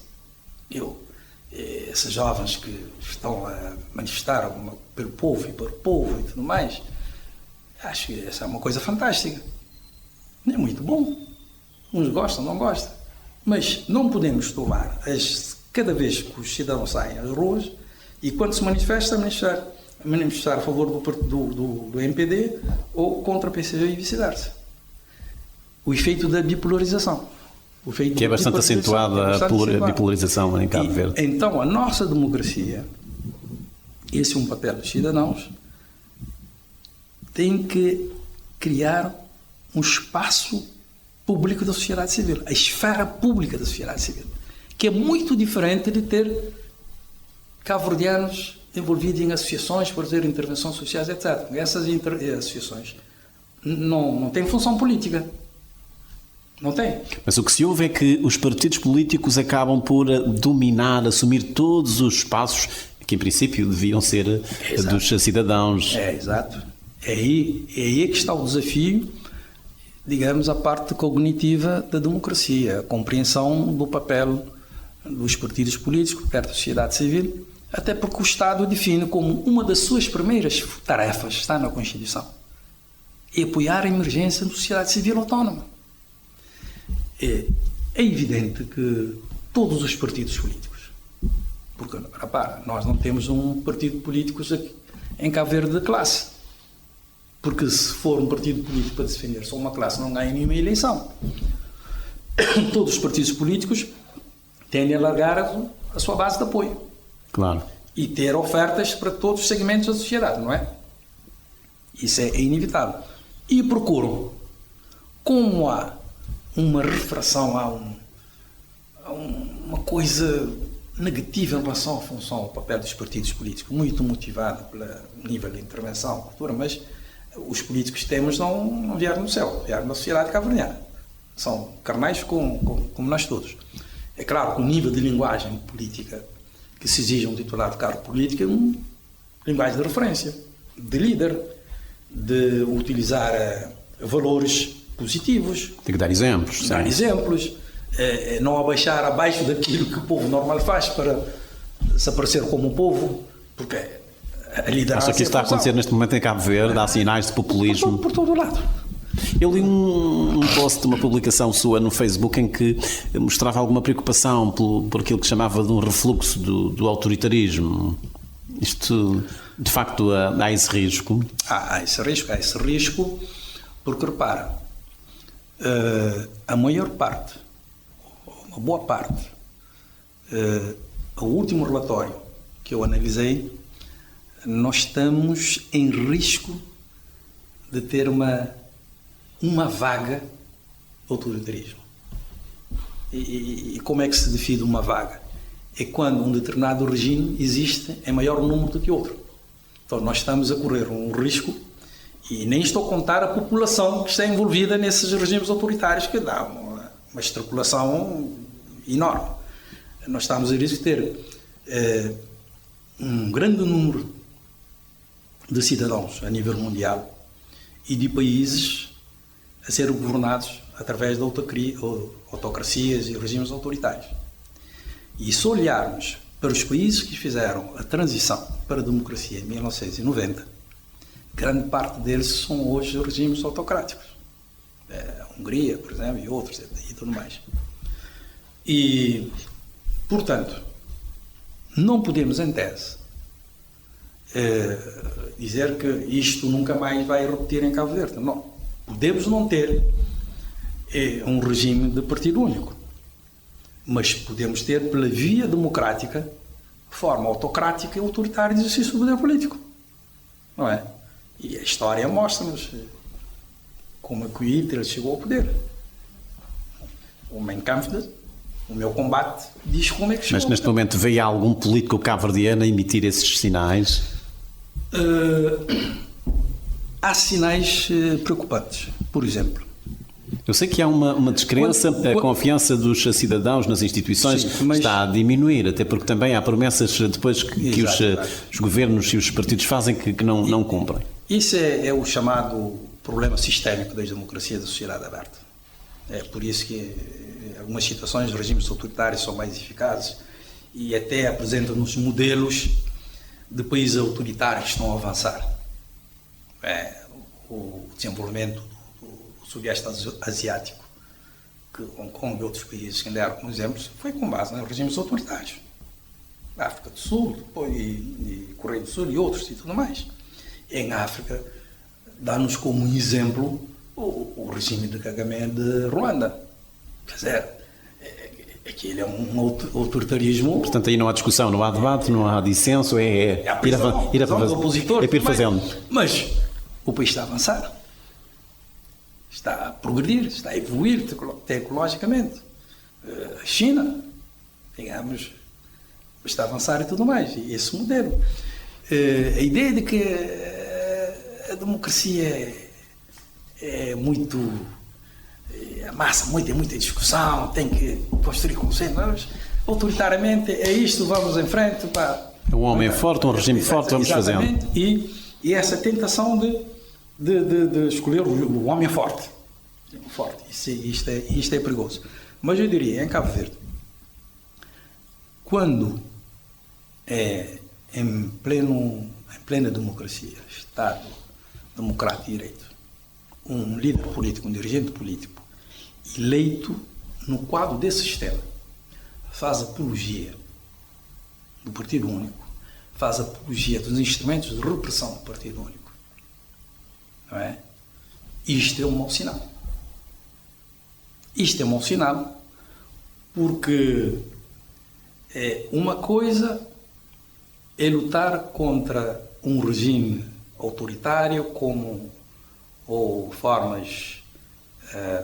Esses jovens que estão a manifestar pelo povo e para o povo e tudo mais, acho que essa é uma coisa fantástica. É muito bom. Uns gostam, não gostam. Mas não podemos tomar, cada vez que os cidadãos saem às ruas, e quando se manifesta, manifestar a favor do MPD ou contra a PCV e vice-versa. O efeito da bipolarização. Que é bastante acentuada a bipolarização em Cabo Verde. Então, a nossa democracia, esse é um papel dos cidadãos, tem que criar um espaço público da sociedade civil, a esfera pública da sociedade civil, que é muito diferente de ter cabo-verdianos envolvidos em associações para fazer intervenções sociais, etc. Essas associações não têm função política. Não tem. Mas o que se ouve é que os partidos políticos acabam por dominar, assumir todos os espaços que em princípio deviam ser dos cidadãos. Exato. É aí que está o desafio, digamos, a parte cognitiva da democracia, a compreensão do papel dos partidos políticos perto da sociedade civil, até porque o Estado define como uma das suas primeiras tarefas, está na Constituição, é apoiar a emergência da sociedade civil autónoma. É evidente que todos os partidos políticos, porque, repara, nós não temos um partido político em Cabo Verde de classe, porque se for um partido político para defender só uma classe não ganha nenhuma eleição. Todos os partidos políticos tendem a alargar a sua base de apoio. Claro. E ter ofertas para todos os segmentos da sociedade, não é? Isso é inevitável. E procuram, como há uma refração, há uma coisa negativa em relação à função, ao papel dos partidos políticos, muito motivado pelo nível de intervenção, cultura, mas os políticos que temos não vieram do céu, vieram da sociedade cabo-verdiana. São carnais como nós todos. É claro que o nível de linguagem política que se exige um titular de cargo político é uma linguagem de referência, de líder, de utilizar valores positivos. Tem que dar exemplos. Dar exemplos, não abaixar abaixo daquilo que o povo normal faz para se aparecer como um povo, porque a liderança... Acho que isso está a acontecer neste momento em Cabo Verde, há sinais de populismo. Por todo o lado. Eu li um post, uma publicação sua no Facebook em que mostrava alguma preocupação por aquilo que chamava de um refluxo do autoritarismo. Isto, de facto, há esse risco? Há esse risco, porque, repara, a maior parte, uma boa parte, o último relatório que eu analisei, nós estamos em risco de ter uma vaga de autoritarismo. E como é que se define uma vaga? É quando um determinado regime existe em maior número do que outro. Então nós estamos a correr um risco, e nem estou a contar a população que está envolvida nesses regimes autoritários, que dá uma extrapolação enorme. Nós estamos a risco de ter um grande número de cidadãos a nível mundial e de países a serem governados através de autocracias e regimes autoritários. E se olharmos para os países que fizeram a transição para a democracia em 1990, grande parte deles são hoje regimes autocráticos. A Hungria, por exemplo, e outros, e tudo mais. E, portanto, não podemos, em tese, dizer que isto nunca mais vai repetir em Cabo Verde. Não. Podemos não ter um regime de partido único, mas podemos ter, pela via democrática, forma autocrática e autoritária de exercício do poder político. Não é? E a história mostra-nos como é que o Hitler chegou ao poder. O Mein Kampf, o meu combate, diz como é que chegou. Mas neste momento veio algum político cabo-verdiano a emitir esses sinais? Há sinais preocupantes. Por exemplo, eu sei que há uma descrença, a confiança dos cidadãos nas instituições está a diminuir, até porque também há promessas depois que os governos e os partidos fazem que não cumprem. Isso é o chamado problema sistémico das democracias da sociedade aberta. É por isso que em algumas situações os regimes autoritários são mais eficazes e até apresentam-nos modelos de países autoritários que estão a avançar. O desenvolvimento do Sudeste Asiático, que Hong Kong e outros países que deram como exemplos, foi com base em regimes autoritários. A África do Sul, depois, e Coreia do Sul e outros e tudo mais. Em África, dá-nos como exemplo o regime de Kagame de Ruanda. Quer dizer, aquilo é um autoritarismo. Portanto, aí não há discussão, não há debate, não há dissenso, ir fazendo. Mas o país está a avançar, está a progredir, está a evoluir tecnologicamente. A China, digamos, está a avançar e tudo mais. E esse modelo. A ideia de que a democracia é muito... amassa muito, é muita discussão, tem que construir consensos. Autoritariamente é isto, vamos em frente, pá. Um homem forte, um regime forte, vamos fazendo. E essa tentação de escolher o homem forte. Isto é perigoso. Mas eu diria, em Cabo Verde, quando em plena democracia, Estado democrático e direito, um líder político, um dirigente político, eleito no quadro desse sistema, faz apologia do Partido Único, faz apologia dos instrumentos de repressão do Partido Único, não é? Isto é um mau sinal. Isto é um mau sinal porque uma coisa é lutar contra um regime autoritário ou formas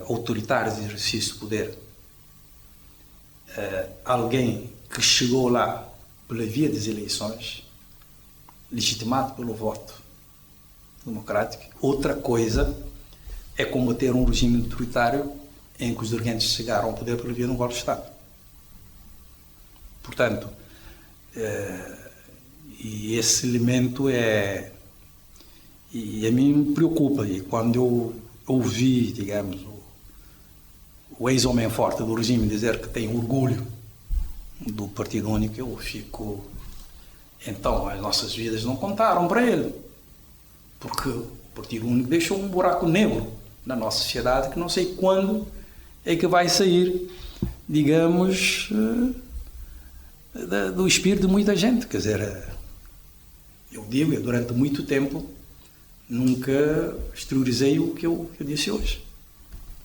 autoritárias de exercício de poder. Alguém que chegou lá pela via das eleições, legitimado pelo voto democrático. Outra coisa é combater um regime autoritário em que os dirigentes chegaram ao poder pela via de um golpe de Estado. Portanto, e esse elemento e a mim me preocupa. E quando eu ouvi, digamos, o ex-homem forte do regime dizer que tem orgulho do Partido Único, eu fico... Então, as nossas vidas não contaram para ele. Porque o Partido Único deixou um buraco negro na nossa sociedade que não sei quando é que vai sair, digamos, do espírito de muita gente. Quer dizer, eu digo, durante muito tempo nunca exteriorizei o que eu disse hoje.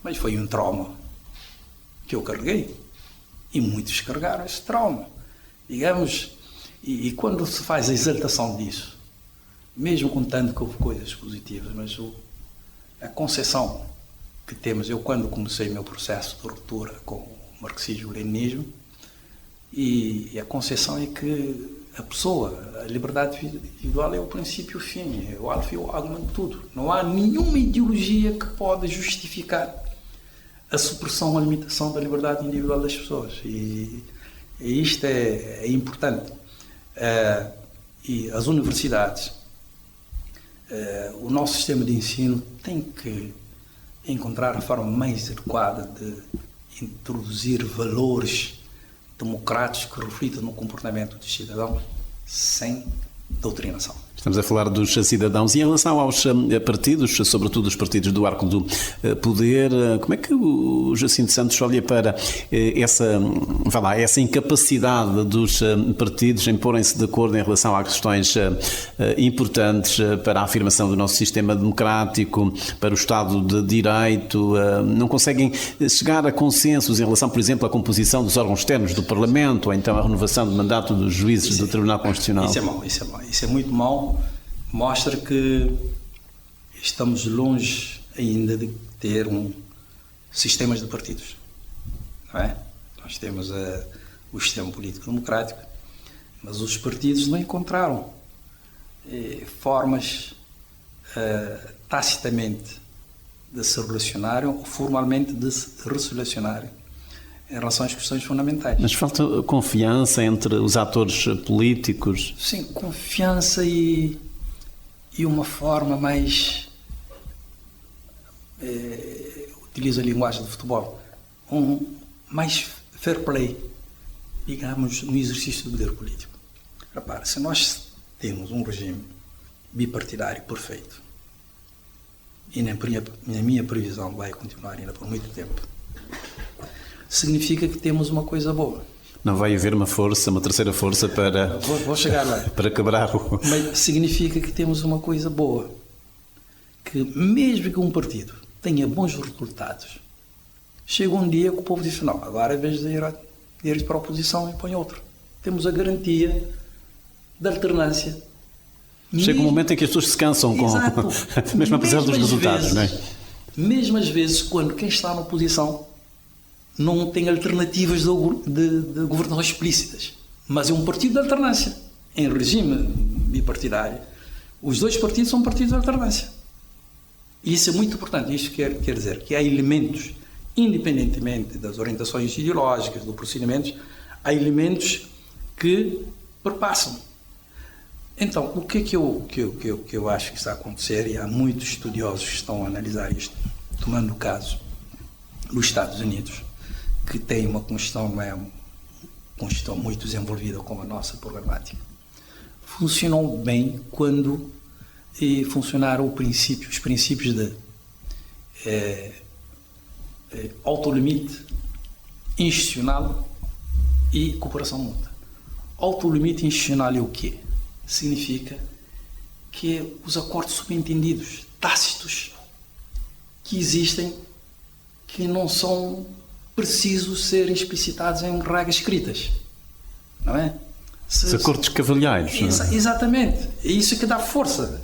Mas foi um trauma que eu carreguei. E muitos carregaram esse trauma. Digamos, e quando se faz a exaltação disso, mesmo contando que houve coisas positivas, mas a concepção que temos, eu quando comecei o meu processo de ruptura com o marxismo-leninismo, e a concepção é que a pessoa, a liberdade individual é o princípio e o fim, é o alfa e o água de tudo. Não há nenhuma ideologia que pode justificar a supressão, a limitação da liberdade individual das pessoas. E isto é importante. E as universidades, o nosso sistema de ensino tem que encontrar a forma mais adequada de introduzir valores democráticos que reflitam no comportamento dos cidadãos sem doutrinação. Estamos a falar dos cidadãos. E em relação aos partidos, sobretudo os partidos do arco do poder, como é que o Jacinto Santos olha para essa incapacidade dos partidos em porem-se de acordo em relação a questões importantes para a afirmação do nosso sistema democrático, para o Estado de Direito? Não conseguem chegar a consensos em relação, por exemplo, à composição dos órgãos externos do Parlamento, ou então à renovação do mandato dos juízes do Tribunal Constitucional? Isso é mau, isso é mau. Isso é muito mau. Mostra que estamos longe ainda de ter sistemas de partidos, não é? Nós temos o sistema político democrático, mas os partidos não encontraram formas tacitamente de se relacionarem ou formalmente de se relacionarem em relação às questões fundamentais. Mas falta confiança entre os atores políticos? Sim, confiança e uma forma mais... utilizo a linguagem do futebol, mais fair play, digamos, no exercício do poder político. Repara, se nós temos um regime bipartidário perfeito, e na minha previsão vai continuar ainda por muito tempo, significa que temos uma coisa boa. Não vai haver uma terceira força para... Vou chegar lá. Para quebrar o... Mas significa que temos uma coisa boa. Que mesmo que um partido tenha bons resultados, chega um dia que o povo diz, não, agora em vez de ir para a oposição, põe outro. Temos a garantia da alternância. Chega um momento em que as pessoas se cansam mesmo apesar dos resultados, não é? Mesmo às vezes, quando quem está na oposição não tem alternativas de governação explícitas, mas é um partido de alternância. Em regime bipartidário, os dois partidos são partidos de alternância. E isso é muito importante. Isto quer dizer que há elementos, independentemente das orientações ideológicas, dos procedimentos, há elementos que perpassam Então, o que é que eu acho que está a acontecer, e há muitos estudiosos que estão a analisar isto, tomando o caso dos Estados Unidos, que tem uma Constituição, não é uma Constituição muito desenvolvida como a nossa programática. Funcionou bem quando funcionaram os princípios de autolimite institucional e cooperação mútua. Autolimite institucional é o quê? Significa que os acordos subentendidos, tácitos, que existem, que não são precisos ser explicitados em regras escritas, não é? Os acordos cavalheiros. Exatamente. É isso que dá força.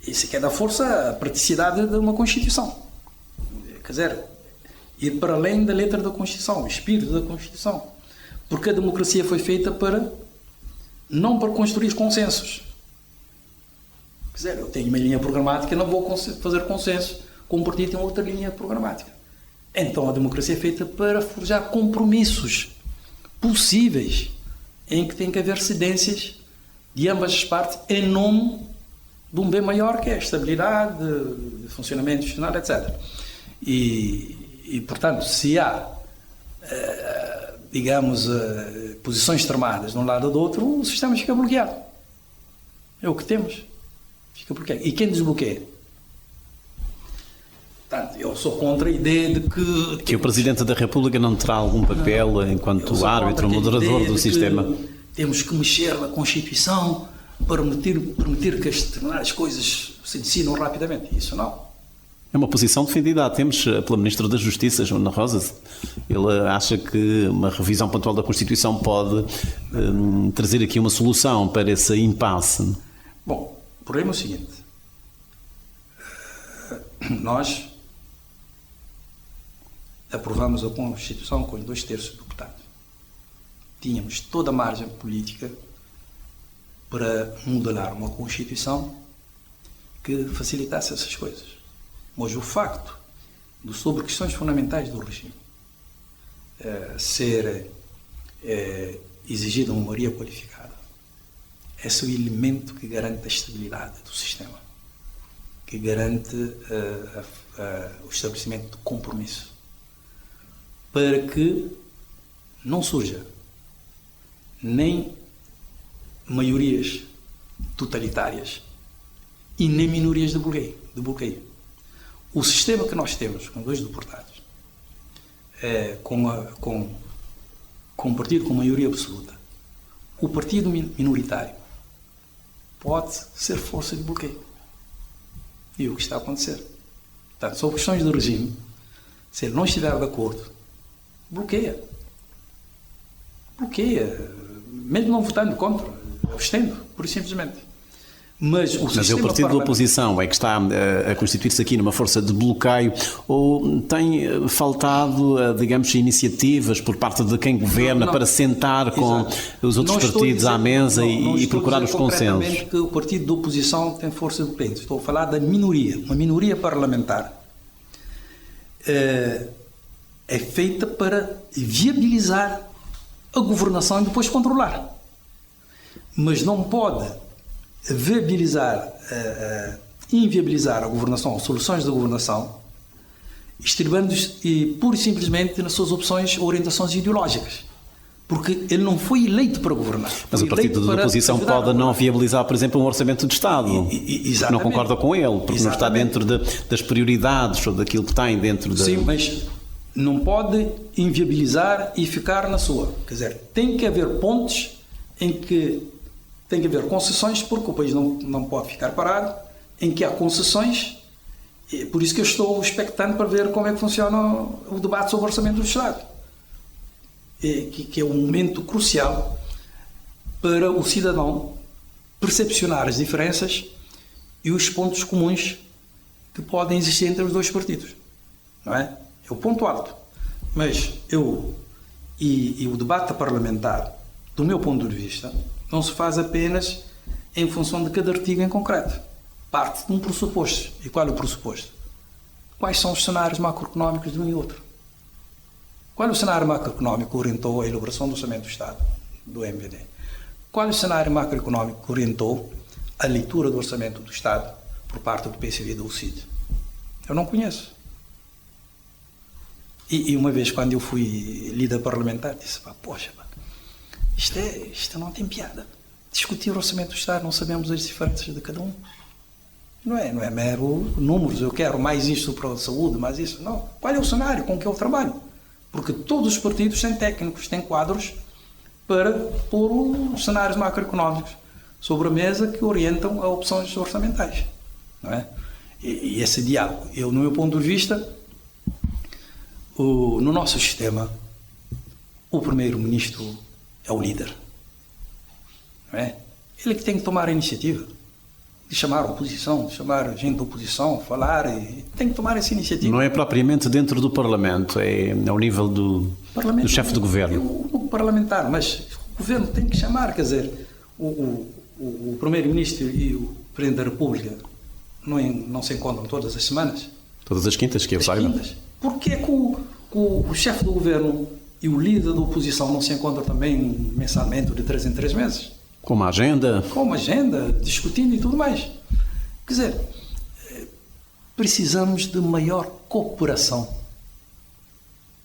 Isso que dá força à praticidade de uma Constituição. Quer dizer, ir para além da letra da Constituição, o espírito da Constituição. Porque a democracia foi feita não para construir consensos. Quer dizer, eu tenho uma linha programática e não vou fazer consenso com um partido que tem outra linha programática. Então a democracia é feita para forjar compromissos possíveis em que tem que haver cedências de ambas as partes em nome de um bem maior, que é a estabilidade, de funcionamento institucional, etc. E portanto, se há, digamos, posições extremadas de um lado ou do outro, o sistema fica bloqueado. É o que temos. Fica bloqueado. E quem desbloqueia? Portanto, eu sou contra a ideia de que o Presidente da República não terá algum papel enquanto árbitro, moderador do sistema. Temos que mexer na Constituição para permitir que as coisas se decidam rapidamente. Isso não. É uma posição defendida há tempos pela Ministra da Justiça, Joana Rosas. Ele acha que uma revisão pontual da Constituição pode trazer aqui uma solução para esse impasse. Bom, o problema é o seguinte. Nós aprovamos a Constituição com 2/3 do deputado. Tínhamos toda a margem política para modelar uma Constituição que facilitasse essas coisas. Mas o facto de, sobre questões fundamentais do regime, ser exigida uma maioria qualificada, esse é o elemento que garante a estabilidade do sistema, que garante o estabelecimento de compromisso, para que não surja nem maiorias totalitárias e nem minorias de bloqueio. O sistema que nós temos com 2 deputados, com um partido com maioria absoluta, o partido minoritário pode ser força de bloqueio. E o que está a acontecer? Portanto, sobre questões do regime, se ele não estiver de acordo, bloqueia. Mesmo não votando contra, abstendo, pura e simplesmente. Mas é o partido da oposição é que está a constituir-se aqui numa força de bloqueio, ou tem faltado, digamos, iniciativas por parte de quem governa para sentar com os outros partidos à mesa e procurar os consensos? Não que o partido da oposição tem força de bloqueio. Estou a falar da minoria. Uma minoria parlamentar é feita para viabilizar a governação e depois controlar. Mas não pode inviabilizar a governação, as soluções da governação, estribando-se pura e simplesmente nas suas opções ou orientações ideológicas. Porque ele não foi eleito para governar. Mas o partido da oposição pode não viabilizar, por exemplo, um orçamento de Estado. Porque não concorda com ele, porque não está dentro das prioridades ou daquilo que tem dentro da... Sim, mas não pode inviabilizar e ficar na sua. Quer dizer, tem que haver pontos em que tem que haver concessões, porque o país não pode ficar parado, em que há concessões, e por isso que eu estou expectante para ver como é que funciona o debate sobre o orçamento do Estado, que é um momento crucial para o cidadão percepcionar as diferenças e os pontos comuns que podem existir entre os dois partidos, não é? É o ponto alto. Mas o debate parlamentar, do meu ponto de vista, não se faz apenas em função de cada artigo em concreto. Parte de um pressuposto. E qual é o pressuposto? Quais são os cenários macroeconómicos de um e outro? Qual é o cenário macroeconómico que orientou a elaboração do orçamento do Estado, do MVD? Qual é o cenário macroeconómico que orientou a leitura do Orçamento do Estado por parte do PCV do CID. Eu não conheço. E uma vez, quando eu fui líder parlamentar, disse, poxa, isto não tem piada. Discutir o Orçamento do Estado, não sabemos as diferenças de cada um. Não é mero números, eu quero mais isto para a saúde, mais isso. Não. Qual é o cenário com que eu trabalho? Porque todos os partidos têm técnicos, têm quadros para pôr os cenários macroeconómicos sobre a mesa que orientam a opções orçamentais. Não é? E esse diálogo, no meu ponto de vista, no nosso sistema, o primeiro-ministro é o líder. Não é? Ele que tem que tomar a iniciativa de chamar a oposição, de chamar gente da oposição, falar, e tem que tomar essa iniciativa. Não é propriamente dentro do Parlamento, é ao nível do chefe do governo. O parlamentar, mas o governo tem que chamar, quer dizer, o primeiro-ministro e o presidente da República não se encontram todas as semanas? Todas as quintas, que eu saiba. Porquê que o chefe do governo e o líder da oposição não se encontram também mensalmente, de 3 em 3 meses? Com uma agenda? Com uma agenda, discutindo e tudo mais. Quer dizer, precisamos de maior cooperação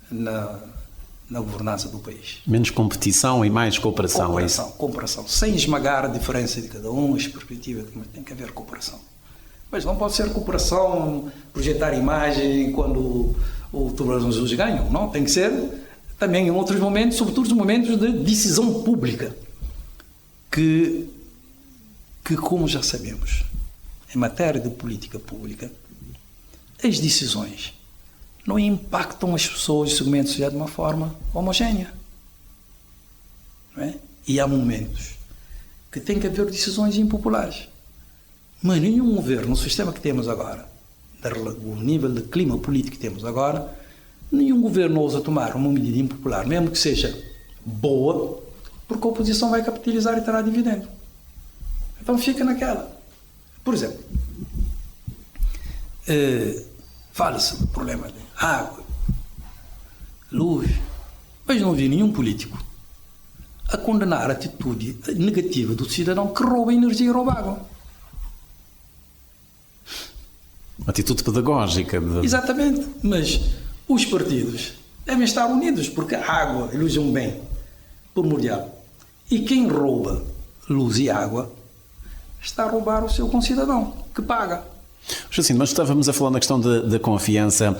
na governança do país. Menos competição e mais cooperação. Cooperação. Sem esmagar a diferença de cada um, as perspectivas, mas tem que haver cooperação. Mas não pode ser cooperação, projetar imagem quando o Tubarão Azul ganha. Não, tem que ser também em outros momentos, sobretudo nos momentos de decisão pública. Que, como já sabemos, em matéria de política pública, as decisões não impactam as pessoas e segmentos já de uma forma homogénea. Não é? E há momentos que tem que haver decisões impopulares. Mas nenhum governo, no sistema que temos agora, o nível de clima político que temos agora, nenhum governo ousa tomar uma medida impopular, mesmo que seja boa, porque a oposição vai capitalizar e terá dividendo. Então fica naquela. Por exemplo, fala-se do problema de água, luz, mas não vi nenhum político a condenar a atitude negativa do cidadão que rouba energia e rouba água. Atitude pedagógica. Exatamente, mas os partidos devem estar unidos, porque a água e luz é um bem primordial. E quem rouba luz e água está a roubar o seu concidadão, que paga. Jacinto, mas estávamos a falar na questão da confiança.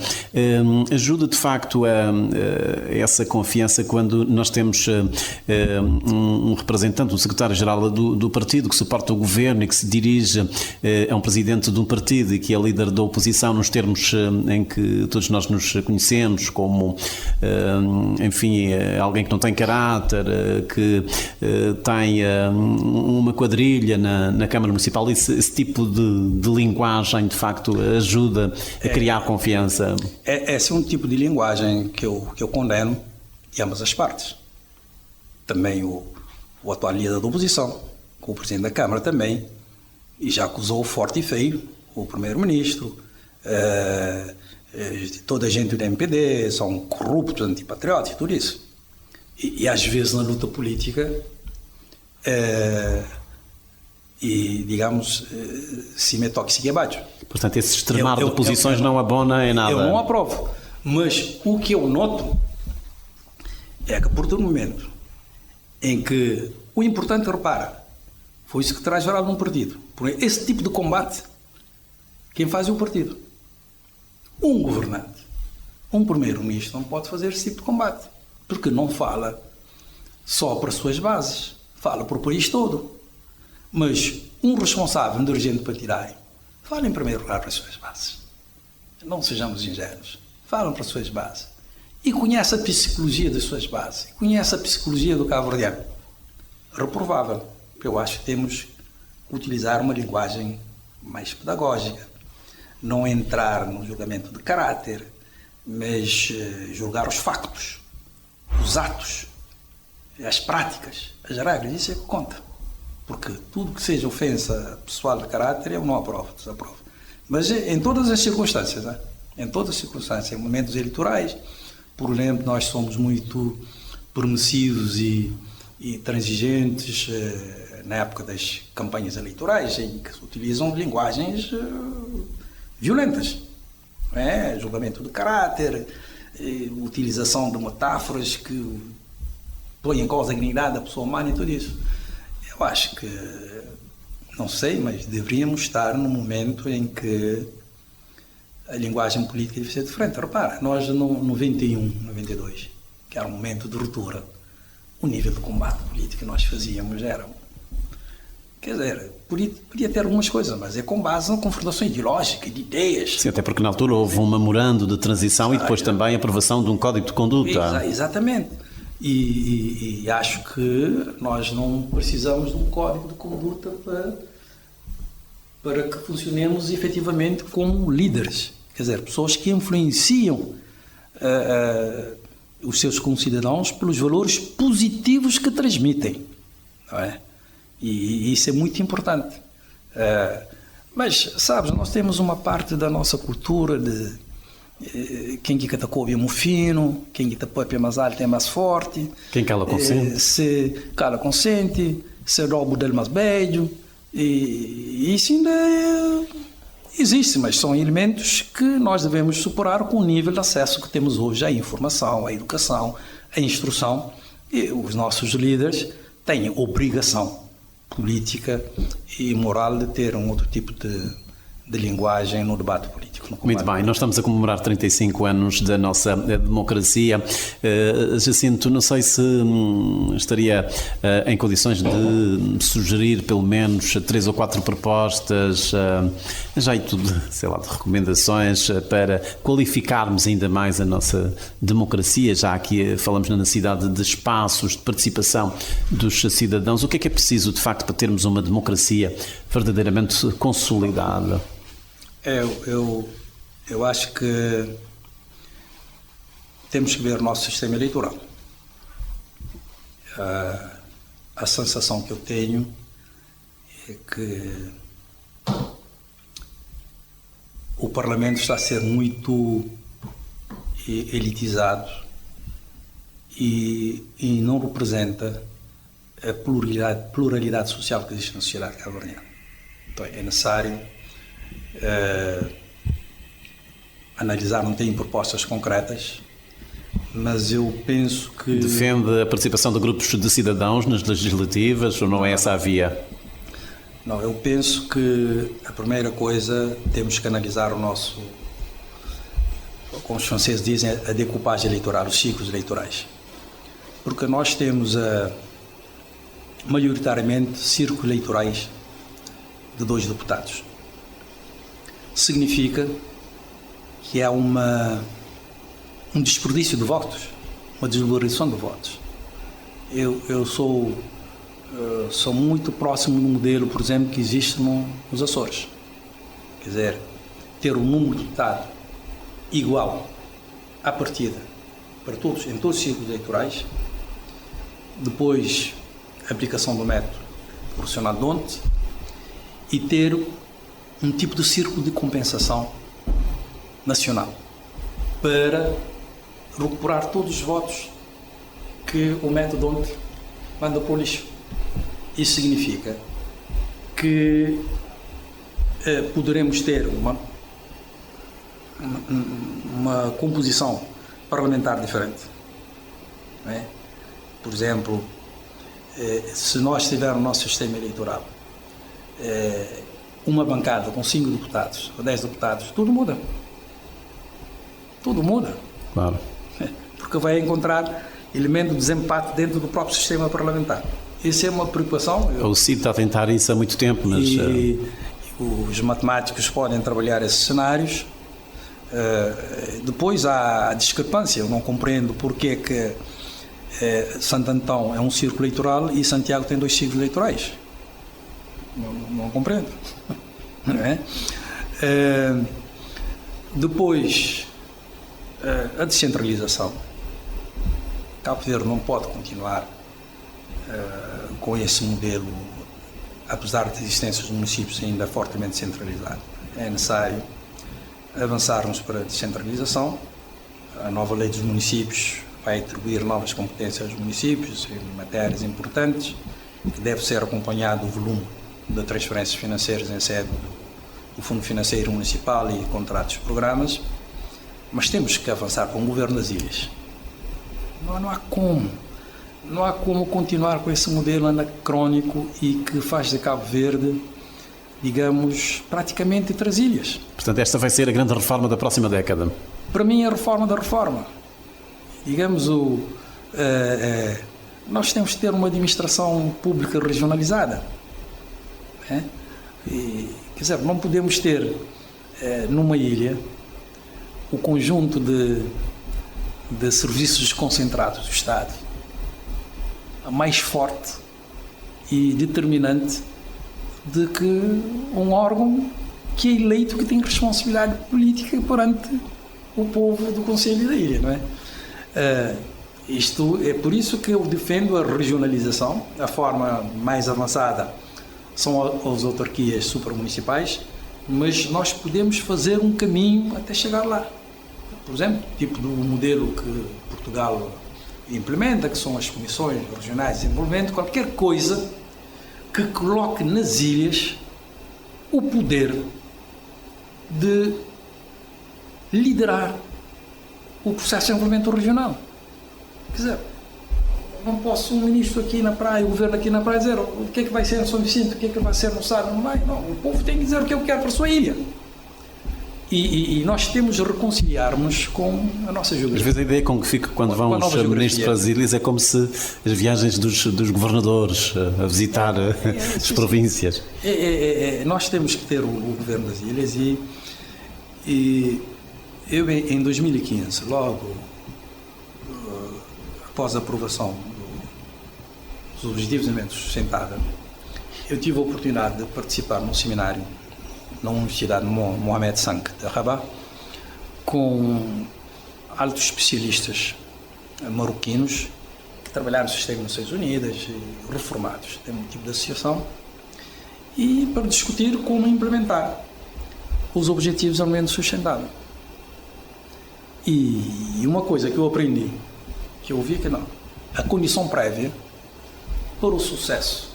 Ajuda de facto a essa confiança quando nós temos um representante, um secretário-geral do partido que suporta o governo e que se dirige a um presidente de um partido e que é líder da oposição nos termos em que todos nós nos conhecemos como, enfim, alguém que não tem caráter, que tem uma quadrilha na Câmara Municipal. Esse tipo de linguagem de facto ajuda a criar confiança. Esse é um tipo de linguagem que eu condeno de ambas as partes. Também o atual líder da oposição, com o presidente da Câmara também, e já acusou forte e feio o primeiro-ministro, toda a gente do MPD, são corruptos, antipatriotas e tudo isso. E às vezes na luta política e, digamos, se me toque seguir abaixo. Portanto, esse extremar de posições não abona em nada. Eu não aprovo. Mas o que eu noto é que, por todo momento em que o importante, repara, foi o secretário-geral de um partido. Por esse tipo de combate, quem faz é o partido. Um governante, um primeiro-ministro, não pode fazer esse tipo de combate. Porque não fala só para as suas bases, fala para o país todo. Mas um responsável, um dirigente partidário, fala em primeiro lugar para as suas bases. Não sejamos ingênuos. Falam para as suas bases. E conhece a psicologia das suas bases. Conhece a psicologia do cabo-verdiano. Reprovável. Eu acho que temos que utilizar uma linguagem mais pedagógica. Não entrar no julgamento de caráter, mas julgar os factos, os atos, as práticas, as regras. Isso é que conta. Porque tudo que seja ofensa pessoal de caráter eu não aprovo, desaprovo. Mas em todas as circunstâncias, né? Em todas as circunstâncias, em momentos eleitorais, por exemplo, nós somos muito permissivos e transigentes na época das campanhas eleitorais, em que se utilizam linguagens violentas, não é? Julgamento de caráter, utilização de metáforas que põem em causa a dignidade da pessoa humana e tudo isso. Eu acho que, não sei, mas deveríamos estar num momento em que a linguagem política deve ser diferente. Repara, nós no 91, 92, que era um momento de ruptura, o nível de combate político que nós fazíamos era... Quer dizer, podia ter algumas coisas, mas é com base na confrontação ideológica, de ideias. Sim, até porque na altura houve um memorando de transição e depois também a aprovação de um código de conduta. Exatamente. E acho que nós não precisamos de um código de conduta para que funcionemos efetivamente como líderes. Quer dizer, pessoas que influenciam os seus concidadãos pelos valores positivos que transmitem. Não é? E isso é muito importante. Mas, sabes, nós temos uma parte da nossa cultura de quem que catacoube é muito fino, quem que tapou é mais alto é mais forte. Quem cala consente. Se cala consente, se rouba dele mais velho. E isso ainda existe, mas são elementos que nós devemos superar com o nível de acesso que temos hoje à informação, à educação, à instrução. E os nossos líderes têm obrigação política e moral de ter um outro tipo de linguagem no debate político. Muito bem, nós estamos a comemorar 35 anos da nossa democracia. Jacinto, não sei se estaria em condições de sugerir pelo menos 3 ou 4 propostas, jeito de, sei lá, de recomendações para qualificarmos ainda mais a nossa democracia. Já aqui falamos na necessidade de espaços de participação dos cidadãos. O que é preciso, de facto, para termos uma democracia verdadeiramente consolidada? Eu acho que temos que ver o nosso sistema eleitoral. A sensação que eu tenho é que o Parlamento está a ser muito elitizado e não representa a pluralidade social que existe na sociedade cabo-verdiana. Então é necessário analisar, não tem propostas concretas, mas eu penso que... Defende a participação de grupos de cidadãos nas legislativas ou não é essa a via? Não, eu penso que a primeira coisa temos que analisar o nosso, como os franceses dizem, a decoupagem eleitoral, os ciclos eleitorais. Porque nós temos maioritariamente círculos eleitorais de 2 deputados. Significa que há um desperdício de votos, uma desvalorização de votos. Eu sou muito próximo do modelo, por exemplo, que existe nos Açores. Quer dizer, ter um número de deputado igual à partida para todos, em todos os círculos eleitorais, depois a aplicação do método proporcional de D'Hondt e ter um tipo de círculo de compensação nacional para recuperar todos os votos que o método D'Hondt manda para o lixo. Isso significa que poderemos ter uma composição parlamentar diferente. Não é? Por exemplo, se nós tivermos no nosso sistema eleitoral uma bancada com 5 deputados ou 10 deputados, tudo muda. Tudo muda. Claro. Porque vai encontrar elemento de desempate dentro do próprio sistema parlamentar. Isso é uma preocupação. O CID está a tentar isso há muito tempo, mas... E os matemáticos podem trabalhar esses cenários. Depois há a discrepância. Eu não compreendo porque que Santo Antão é um círculo eleitoral e Santiago tem 2 círculos eleitorais. Não compreendo. Não é? Depois, a descentralização. Cabo Verde não pode continuar com esse modelo, apesar da existência dos municípios ainda fortemente centralizados. É necessário avançarmos para a descentralização. A nova lei dos municípios vai atribuir novas competências aos municípios em matérias importantes. que deve ser acompanhado do volume de transferências financeiras em sede do Fundo Financeiro Municipal e contratos de programas, mas temos que avançar com o governo das ilhas. Não há como continuar com esse modelo anacrónico e que faz de Cabo Verde, digamos, praticamente 3 ilhas. Portanto, esta vai ser a grande reforma da próxima década. Para mim, é a reforma da reforma. Digamos, nós temos que ter uma administração pública regionalizada. Quer dizer, não podemos ter numa ilha o conjunto de serviços concentrados do Estado, a mais forte e determinante de que um órgão que é eleito, que tem responsabilidade política perante o povo do Conselho da Ilha, não é? Isto é por isso que eu defendo a regionalização. A forma mais avançada são as autarquias supramunicipais, mas nós podemos fazer um caminho até chegar lá. Por exemplo, tipo do modelo que Portugal implementa, que são as comissões regionais de desenvolvimento, qualquer coisa que coloque nas ilhas o poder de liderar o processo de desenvolvimento regional. Quer dizer, não posso um ministro aqui na praia, o governo aqui na praia dizer o que é que vai ser no São Vicente, o que é que vai ser no Sado, não vai. Não, o povo tem que dizer o que eu quero para a sua ilha. E nós temos de reconciliarmos com a nossa geografia. Às vezes a ideia com que fico quando vão os ministros para as ilhas é como se as viagens dos governadores a visitar as províncias. Nós temos que ter o governo das ilhas e eu em 2015, logo após a aprovação dos Objetivos de Desenvolvimento Sustentável, eu tive a oportunidade de participar num seminário na Universidade Mohamed V de Rabat, com altos especialistas marroquinos que trabalharam no sistema das Nações Unidas e reformados, tem um tipo de associação, e para discutir como implementar os Objetivos de Desenvolvimento Sustentável. E uma coisa que eu aprendi, que eu vi que não, a condição prévia para o sucesso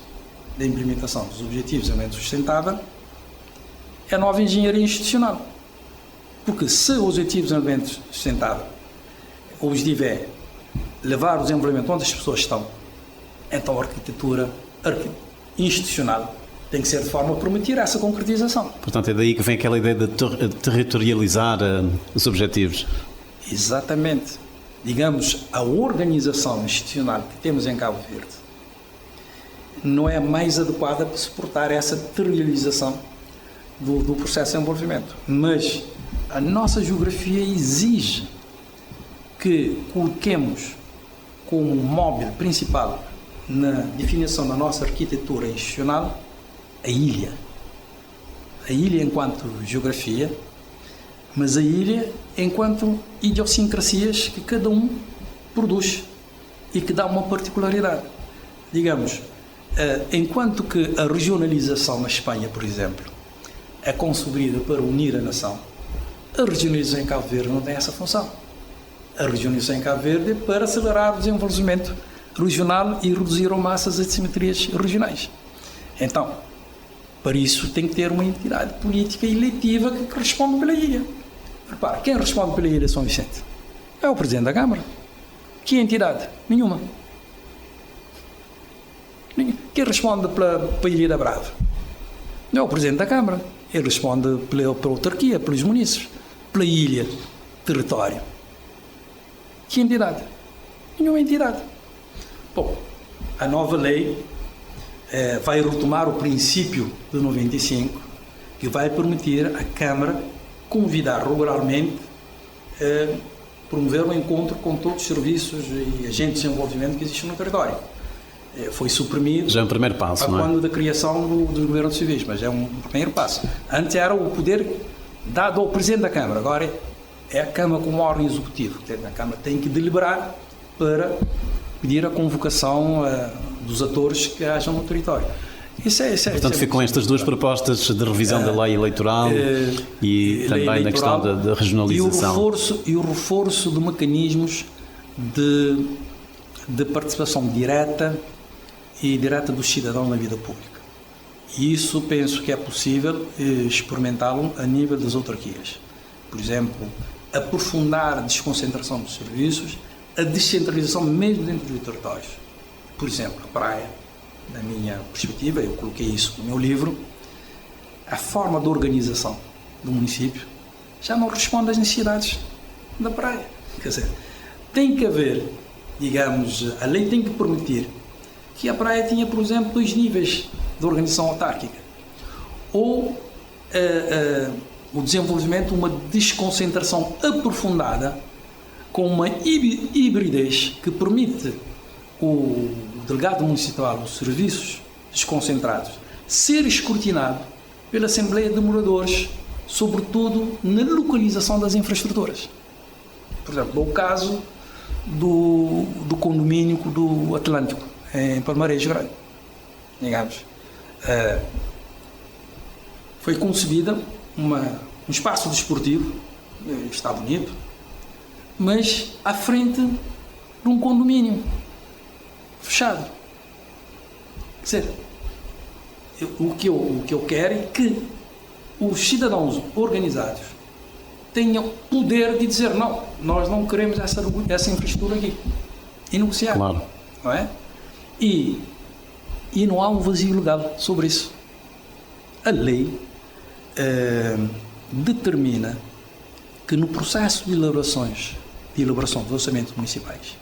da implementação dos Objetivos de Desenvolvimento Sustentável é a nova engenharia institucional. Porque se o Objetivo de Desenvolvimento Sustentável, o objetivo é levar o desenvolvimento onde as pessoas estão, então a arquitetura institucional tem que ser de forma a permitir essa concretização. Portanto, é daí que vem aquela ideia de territorializar os objetivos. Exatamente. Digamos, a organização institucional que temos em Cabo Verde não é a mais adequada para suportar essa territorialização do processo de desenvolvimento. Mas a nossa geografia exige que coloquemos como móvel principal na definição da nossa arquitetura institucional a ilha. A ilha enquanto geografia, mas a ilha enquanto idiosincrasias que cada um produz e que dá uma particularidade. Digamos, enquanto que a regionalização na Espanha, por exemplo, é concebida para unir a nação, a regionalização em Cabo Verde não tem essa função. A regionalização em Cabo Verde é para acelerar o desenvolvimento regional e reduzir ao máximo as assimetrias regionais. Então, para isso tem que ter uma entidade política eleitiva que responde pela ilha. Repara, quem responde pela ilha de São Vicente? É o Presidente da Câmara. Que entidade? Nenhuma. Quem responde pela Ilha da Brava? É o Presidente da Câmara. Ele responde pela autarquia, pelos munícipes, pela ilha, território. Que entidade? Nenhuma entidade. Bom, a nova lei vai retomar o princípio de 95, que vai permitir à Câmara convidar regularmente, promover um encontro com todos os serviços e agentes de desenvolvimento que existem no território. Foi suprimido. Já é um primeiro passo, não é? Quando da criação dos governos civis, mas é um primeiro passo. Antes era o poder dado ao Presidente da Câmara, agora é a Câmara como órgão executivo. A Câmara tem que deliberar para pedir a convocação dos atores que hajam no território. Portanto, ficam estas duas propostas de revisão da lei eleitoral e também na questão da regionalização. E o reforço de mecanismos de participação direta e direta do cidadão na vida pública. E isso penso que é possível experimentá-lo a nível das autarquias. Por exemplo, aprofundar a desconcentração dos serviços, a descentralização mesmo dentro dos territórios. Por exemplo, a praia, na minha perspectiva, eu coloquei isso no meu livro, a forma de organização do município já não responde às necessidades da praia. Quer dizer, tem que haver, digamos, a lei tem que permitir que a praia tenha, por exemplo, 2 níveis de organização autárquica. Ou o desenvolvimento, uma desconcentração aprofundada com uma hibridez que permite o delegado municipal dos serviços desconcentrados ser escrutinado pela Assembleia de Moradores, sobretudo na localização das infraestruturas. Por exemplo, o caso do condomínio do Atlântico, em Palmares Grande. Digamos, foi concebida um espaço desportivo, está bonito, mas à frente de um condomínio fechado. Quer dizer, o que eu quero é que os cidadãos organizados tenham poder de dizer não, nós não queremos essa infraestrutura aqui. E negociar. Claro. Não é? E não há um vazio legal sobre isso. A lei determina que no processo de elaboração dos orçamentos municipais,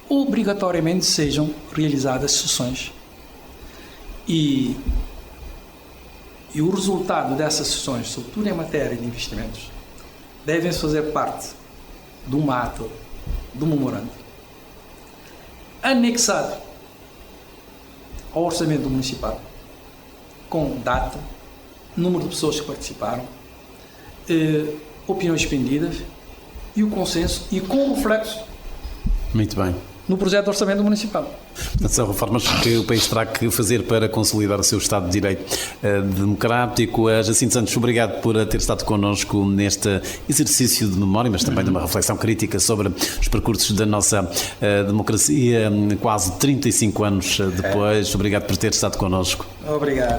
obrigatoriamente sejam realizadas sessões e o resultado dessas sessões, sobretudo em matéria de investimentos, devem fazer parte de um ato, de um memorando, anexado ao orçamento municipal, com data, número de pessoas que participaram, opiniões expendidas e o consenso, e com reflexo Muito bem. no projeto de orçamento municipal. Portanto, são reformas que o país terá que fazer para consolidar o seu Estado de Direito democrático. Jacinto Santos, obrigado por ter estado connosco neste exercício de memória, mas também de uma reflexão crítica sobre os percursos da nossa democracia, quase 35 anos depois. Obrigado por ter estado connosco. Obrigado.